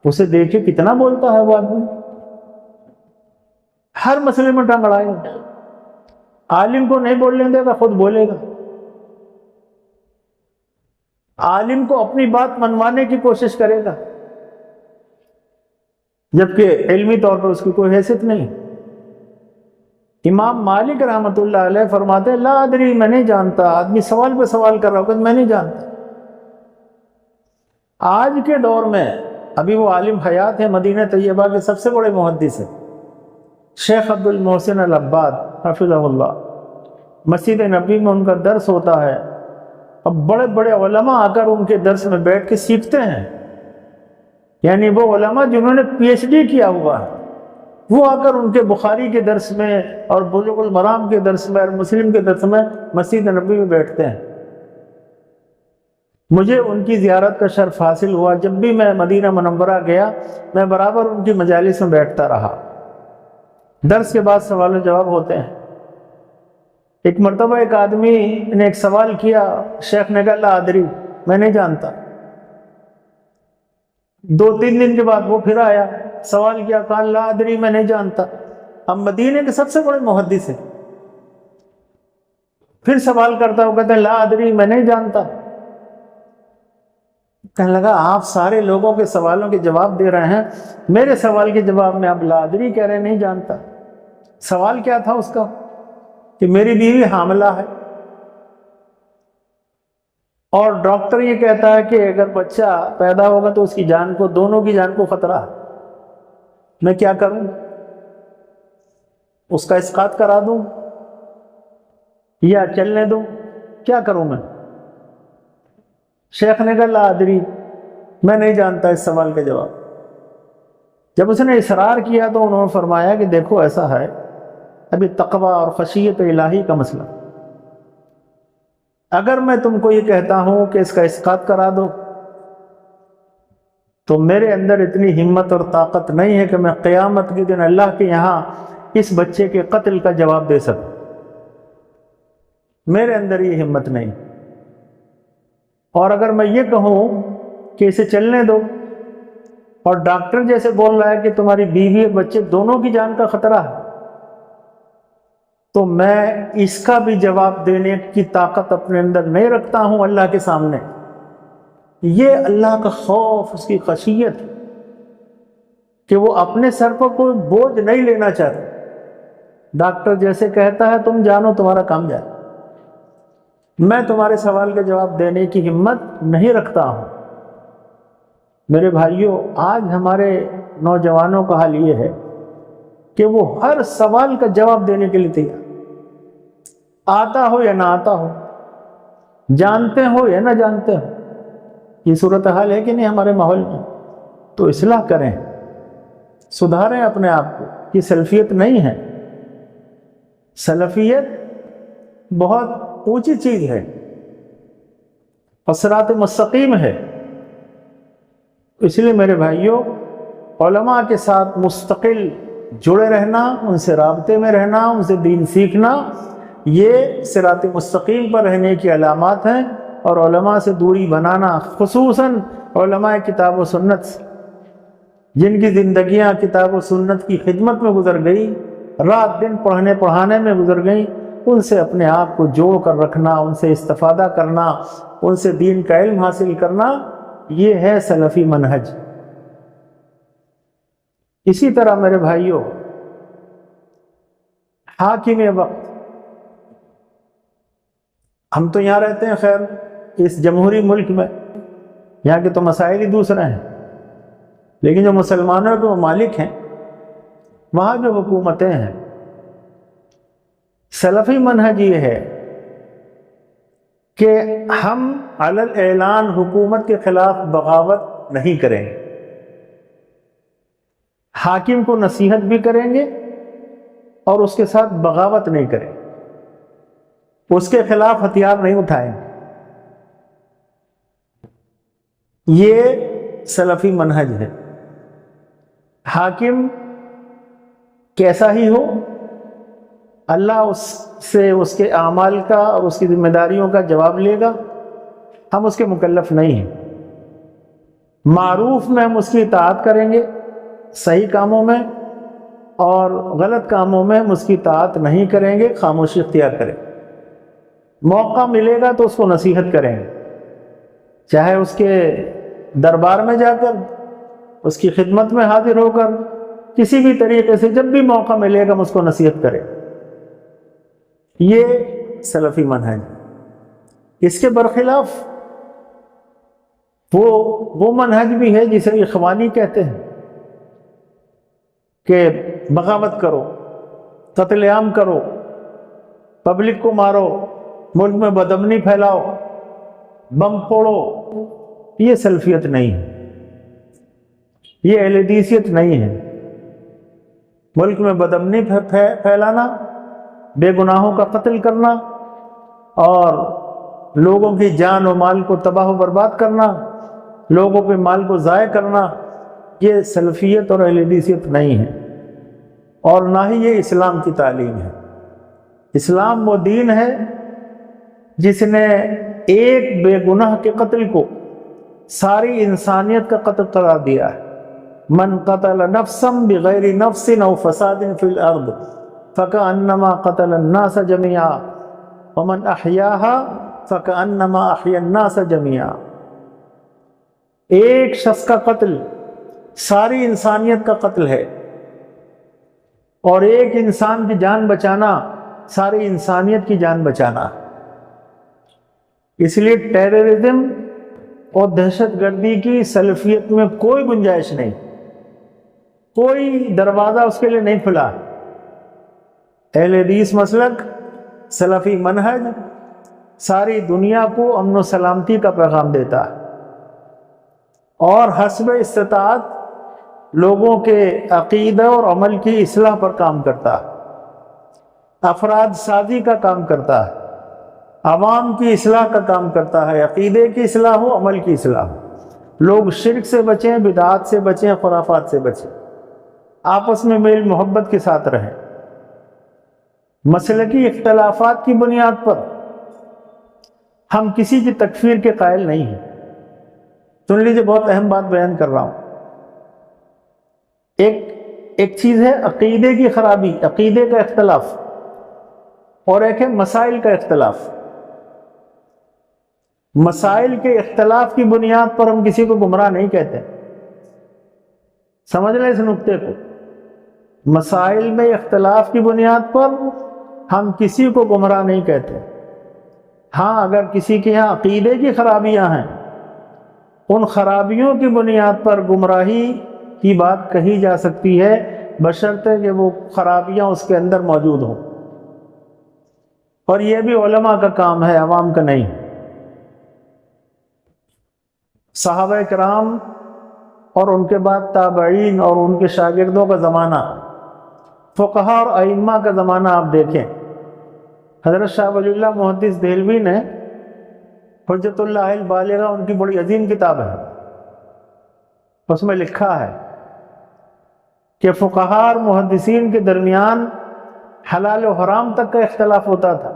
اسے دیکھے کتنا بولتا ہے وہ آدمی، ہر مسئلے میں ٹانگ اڑائے گا، عالم کو نہیں بولنے دے گا، خود بولے گا، عالم کو اپنی بات منوانے کی کوشش کرے گا، جبکہ علمی طور پر اس کی کوئی حیثیت نہیں۔ امام مالک رحمۃ اللہ علیہ فرماتے ہیں لا ادری، میں نہیں جانتا۔ آدمی سوال پہ سوال کر رہا ہوگا، میں نہیں جانتا۔ آج کے دور میں ابھی وہ عالم حیات ہیں، مدینہ طیبہ کے سب سے بڑے محدث ہیں، شیخ عبد المحسن العباد حفظہ اللہ۔ مسجد نبوی میں ان کا درس ہوتا ہے، اب بڑے بڑے علماء آ کر ان کے درس میں بیٹھ کے سیکھتے ہیں، یعنی وہ علماء جنہوں نے پی ایچ ڈی کیا ہوا ہے وہ آ کر ان کے بخاری کے درس میں اور بلوغ المرام کے درس میں اور مسلم کے درس میں مسجد نبوی میں بیٹھتے ہیں۔ مجھے ان کی زیارت کا شرف حاصل ہوا، جب بھی میں مدینہ منورہ گیا میں برابر ان کی مجالس میں بیٹھتا رہا۔ درس کے بعد سوال و جواب ہوتے ہیں۔ ایک مرتبہ ایک آدمی نے ایک سوال کیا، شیخ نے کہا لا ادری، میں نہیں جانتا۔ 2-3 دن کے بعد وہ پھر آیا، سوال کیا، کہا لا ادری، میں نہیں جانتا۔ اب مدینے کے سب سے بڑے محدث ہیں، پھر سوال کرتا ہوں، کہتے ہیں لا ادری، میں نہیں جانتا۔ کہنے لگا آپ سارے لوگوں کے سوالوں کے جواب دے رہے ہیں، میرے سوال کے جواب میں آپ لا ادری کہہ رہے نہیں جانتا۔ سوال کیا تھا اس کا کہ میری بیوی حاملہ ہے اور ڈاکٹر یہ کہتا ہے کہ اگر بچہ پیدا ہوگا تو اس کی جان کو، دونوں کی جان کو خطرہ ہے، میں کیا کروں؟ اس کا اسقاط کرا دوں یا چلنے دوں؟ کیا کروں میں؟ شیخ نے کہا لا ادری، میں نہیں جانتا اس سوال کا جواب۔ جب اس نے اصرار کیا تو انہوں نے فرمایا کہ دیکھو ایسا ہے، ابھی تقوی اور خشیت الہی کا مسئلہ، اگر میں تم کو یہ کہتا ہوں کہ اس کا اسقاط کرا دو تو میرے اندر اتنی ہمت اور طاقت نہیں ہے کہ میں قیامت کے دن اللہ کے یہاں اس بچے کے قتل کا جواب دے سکوں، میرے اندر یہ ہمت نہیں۔ اور اگر میں یہ کہوں کہ اسے چلنے دو اور ڈاکٹر جیسے بول رہا ہے کہ تمہاری بیوی اور بچے دونوں کی جان کا خطرہ ہے، تو میں اس کا بھی جواب دینے کی طاقت اپنے اندر نہیں رکھتا ہوں اللہ کے سامنے۔ یہ اللہ کا خوف، اس کی خشیت کہ وہ اپنے سر پر کوئی بوجھ نہیں لینا چاہتا۔ ڈاکٹر جیسے کہتا ہے تم جانو تمہارا کام جائے، میں تمہارے سوال کا جواب دینے کی ہمت نہیں رکھتا ہوں۔ میرے بھائیوں، آج ہمارے نوجوانوں کا حال یہ ہے کہ وہ ہر سوال کا جواب دینے کے لیے تیار، آتا ہو یا نہ آتا ہو، جانتے ہو یا نہ جانتے ہو۔ یہ صورتحال ہے کہ نہیں ہمارے ماحول میں؟ تو اصلاح کریں، سدھاریں اپنے آپ کو۔ یہ سلفیت نہیں ہے، سلفیت بہت اونچی چیز ہے اور صراط مستقیم ہے۔ اس لیے میرے بھائیوں، علماء کے ساتھ مستقل جڑے رہنا، ان سے رابطے میں رہنا، ان سے دین سیکھنا، یہ صراط مستقیم پر رہنے کی علامات ہیں۔ اور علماء سے دوری بنانا، خصوصاً علماء کتاب و سنت سے، جن کی زندگیاں کتاب و سنت کی خدمت میں گزر گئی، رات دن پڑھنے پڑھانے میں گزر گئیں، ان سے اپنے آپ کو جوڑ کر رکھنا، ان سے استفادہ کرنا، ان سے دین کا علم حاصل کرنا، یہ ہے سلفی منہج۔ اسی طرح میرے بھائیوں، حاکم وقت، ہم تو یہاں رہتے ہیں خیر اس جمہوری ملک میں، یہاں کے تو مسائل ہی دوسرے ہیں، لیکن جو مسلمانوں کے ممالک ہیں وہاں جو حکومتیں ہیں، سلفی منہج یہ ہے کہ ہم علی الاعلان حکومت کے خلاف بغاوت نہیں کریں گے، حاکم کو نصیحت بھی کریں گے اور اس کے ساتھ بغاوت نہیں کریں گے، اس کے خلاف ہتھیار نہیں اٹھائیں گے۔ یہ سلفی منہج ہے۔ حاکم کیسا ہی ہو، اللہ اس سے اس کے اعمال کا اور اس کی ذمہ داریوں کا جواب لے گا، ہم اس کے مکلف نہیں ہیں۔ معروف میں ہم اس کی اطاعت کریں گے صحیح کاموں میں، اور غلط کاموں میں ہم اس کی اطاعت نہیں کریں گے، خاموشی اختیار کریں گے۔ موقع ملے گا تو اس کو نصیحت کریں گے، چاہے اس کے دربار میں جا کر، اس کی خدمت میں حاضر ہو کر، کسی بھی طریقے سے جب بھی موقع ملے گا ہم اس کو نصیحت کریں۔ یہ سلفی منہج۔ اس کے برخلاف وہ منہج بھی ہے جسے اخوانی کہتے ہیں کہ بغاوت کرو، قتل عام کرو، پبلک کو مارو، ملک میں بدامنی پھیلاؤ، بم پھوڑو۔ یہ سلفیت نہیں ہے، یہ اہل حدیثیت نہیں ہے۔ ملک میں بدامنی پھیلانا، بے گناہوں کا قتل کرنا اور لوگوں کی جان و مال کو تباہ و برباد کرنا، لوگوں کے مال کو ضائع کرنا، یہ سلفیت اور اہل حدیثیت نہیں ہے، اور نہ ہی یہ اسلام کی تعلیم ہے۔ اسلام وہ دین ہے جس نے ایک بے گناہ کے قتل کو ساری انسانیت کا قتل قرار دیا ہے۔ من قتل نفسا بغیر نفس او فساد فی الارض فکأنما قتل الناس جميعا ومن احیاها فکأنما احیا الناس جميعا۔ ایک شخص کا قتل ساری انسانیت کا قتل ہے، اور ایک انسان کی جان بچانا ساری انسانیت کی جان بچانا۔ اس لیے ٹیررزم اور دہشت گردی کی سلفیت میں کوئی گنجائش نہیں، کوئی دروازہ اس کے لیے نہیں کھلا۔ اہل حدیث مسلک، سلفی منہج ساری دنیا کو امن و سلامتی کا پیغام دیتا ہے اور حسب استطاعت لوگوں کے عقیدہ اور عمل کی اصلاح پر کام کرتا ہے، افراد سازی کا کام کرتا ہے، عوام کی اصلاح کا کام کرتا ہے، عقیدے کی اصلاح ہو، عمل کی اصلاح ہو، لوگ شرک سے بچیں، بدعات سے بچیں، خرافات سے بچیں، آپس میں میل محبت کے ساتھ رہیں، مسلکی اختلافات کی بنیاد پر ہم کسی کی تکفیر کے قائل نہیں ہیں۔ سن لیجیے، بہت اہم بات بیان کر رہا ہوں۔ ایک چیز ہے عقیدے کی خرابی، عقیدے کا اختلاف، اور ایک ہے مسائل کا اختلاف۔ مسائل کے اختلاف کی بنیاد پر ہم کسی کو گمراہ نہیں کہتے، سمجھ لیں اس نقطے کو۔ مسائل میں اختلاف کی بنیاد پر ہم کسی کو گمراہ نہیں کہتے۔ ہاں، اگر کسی کے یہاں عقیدے کی خرابیاں ہیں، ان خرابیوں کی بنیاد پر گمراہی کی بات کہی جا سکتی ہے، بشرطے کہ وہ خرابیاں اس کے اندر موجود ہوں، اور یہ بھی علماء کا کام ہے، عوام کا نہیں۔ صحابہ کرام اور ان کے بعد تابعین اور ان کے شاگردوں کا زمانہ، فقہاء اور ائمہ کا زمانہ آپ دیکھیں۔ حضرت شاہ ولی اللہ محدث دہلوی نے حجت اللہ البالغہ، ان کی بڑی عظیم کتاب ہے، اس میں لکھا ہے کہ فقہاء اور محدثین کے درمیان حلال و حرام تک کا اختلاف ہوتا تھا،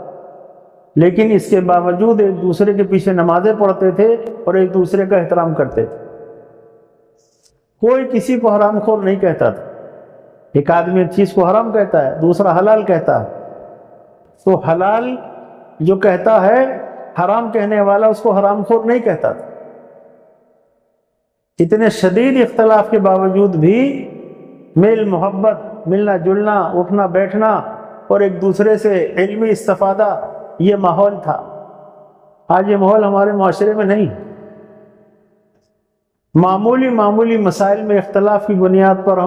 لیکن اس کے باوجود ایک دوسرے کے پیچھے نمازیں پڑھتے تھے اور ایک دوسرے کا احترام کرتے تھے۔ کوئی کسی کو حرام خور نہیں کہتا تھا۔ ایک آدمی ایک چیز کو حرام کہتا ہے، دوسرا حلال کہتا ہے، تو حلال جو کہتا ہے، حرام کہنے والا اس کو حرام خور نہیں کہتا تھا۔ اتنے شدید اختلاف کے باوجود بھی میل محبت، ملنا جلنا، اٹھنا بیٹھنا اور ایک دوسرے سے علمی استفادہ، یہ ماحول تھا۔ آج یہ ماحول ہمارے معاشرے میں نہیں۔ معمولی مسائل میں اختلاف کی بنیاد پر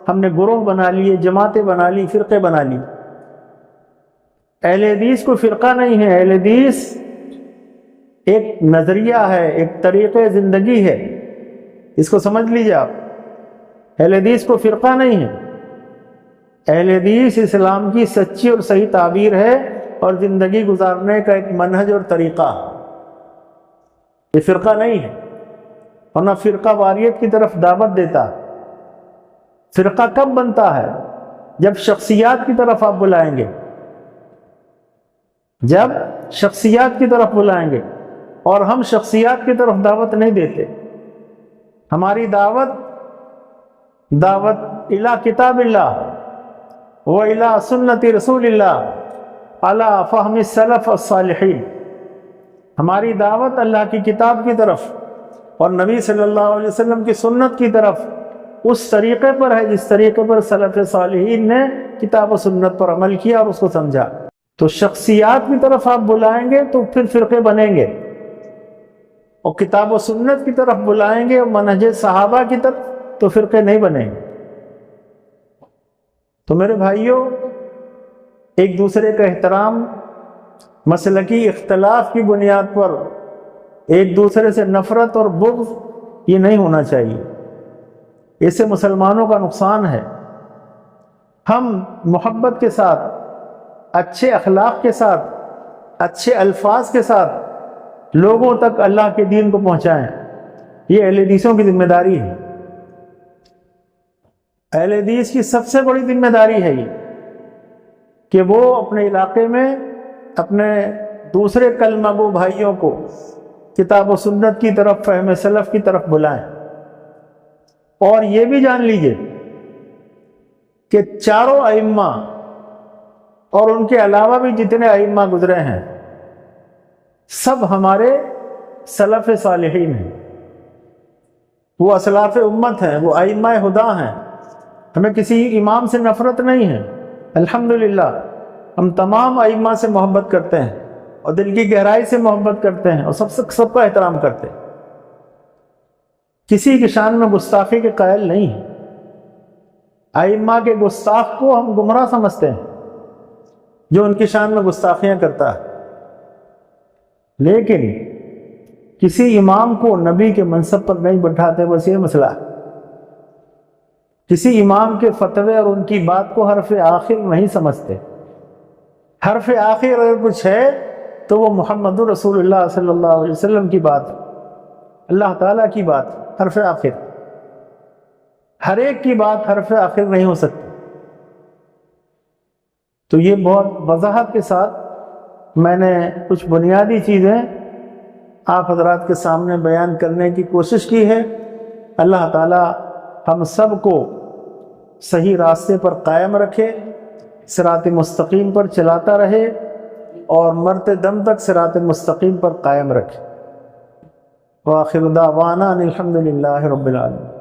ہم نے گروہ بنا لیے، جماعتیں بنا لی، فرقے بنا لی۔ اہل حدیث کو فرقہ نہیں ہے، اہل حدیث ایک نظریہ ہے، ایک طریقہ زندگی ہے، اس کو سمجھ لیجیے آپ۔ اہل حدیث کو فرقہ نہیں ہے، اہل حدیث اسلام کی سچی اور صحیح تعبیر ہے اور زندگی گزارنے کا ایک منہج اور طریقہ، یہ فرقہ نہیں ہے، ورنہ فرقہ واریت کی طرف دعوت دیتا۔ فرقہ کب بنتا ہے؟ جب شخصیات کی طرف آپ بلائیں گے، جب شخصیات کی طرف بلائیں گے، اور ہم شخصیات کی طرف دعوت نہیں دیتے۔ ہماری دعوت الی کتاب اللہ و الی سنت رسول اللہ علی فہم السلف الصالحین۔ ہماری دعوت اللہ کی کتاب کی طرف اور نبی صلی اللہ علیہ وسلم کی سنت کی طرف، اس طریقے پر ہے جس طریقے پر سلف صالحین نے کتاب و سنت پر عمل کیا اور اس کو سمجھا۔ تو شخصیات کی طرف آپ بلائیں گے تو پھر فرقے بنیں گے، اور کتاب و سنت کی طرف بلائیں گے اور منہج صحابہ کی طرف تو فرقے نہیں بنیں گے۔ تو میرے بھائیوں، ایک دوسرے کا احترام، مسلکی اختلاف کی بنیاد پر ایک دوسرے سے نفرت اور بغض، یہ نہیں ہونا چاہیے، اس سے مسلمانوں کا نقصان ہے۔ ہم محبت کے ساتھ، اچھے اخلاق کے ساتھ، اچھے الفاظ کے ساتھ لوگوں تک اللہ کے دین کو پہنچائیں، یہ اہل حدیثوں کی ذمہ داری ہے۔ اہل حدیث کی سب سے بڑی ذمہ داری ہے یہ کہ وہ اپنے علاقے میں اپنے دوسرے کلمہ گو بھائیوں کو کتاب و سنت کی طرف، فہم سلف کی طرف بلائیں۔ اور یہ بھی جان لیجئے کہ چاروں ائمہ اور ان کے علاوہ بھی جتنے ائمہ گزرے ہیں، سب ہمارے سلف صالحین ہیں، وہ اسلاف امت ہیں، وہ ائمہ ہدی ہیں۔ ہمیں کسی امام سے نفرت نہیں ہے، الحمدللہ ہم تمام ائمہ سے محبت کرتے ہیں اور دل کی گہرائی سے محبت کرتے ہیں اور سب کا احترام کرتے ہیں، کسی کی شان میں گستاخی کے قائل نہیں ہیں۔ ائمہ کے گستاخ کو ہم گمراہ سمجھتے ہیں جو ان کی شان میں گستاخیاں کرتا ہے۔ لیکن کسی امام کو نبی کے منصب پر نہیں بٹھاتے، بس یہ مسئلہ ہے۔ کسی امام کے فتوے اور ان کی بات کو حرف آخر نہیں سمجھتے۔ حرف آخر اگر کچھ ہے تو وہ محمد رسول اللہ صلی اللہ علیہ وسلم کی بات، اللہ تعالیٰ کی بات، حرف آخر۔ ہر ایک کی بات حرف آخر نہیں ہو سکتی۔ تو یہ بہت وضاحت کے ساتھ میں نے کچھ بنیادی چیزیں آپ حضرات کے سامنے بیان کرنے کی کوشش کی ہے۔ اللہ تعالیٰ ہم سب کو صحیح راستے پر قائم رکھے، صراط مستقیم پر چلاتا رہے اور مرتے دم تک صراط مستقیم پر قائم رکھے۔ وآخر دعوانا الحمد للہ رب العالمین۔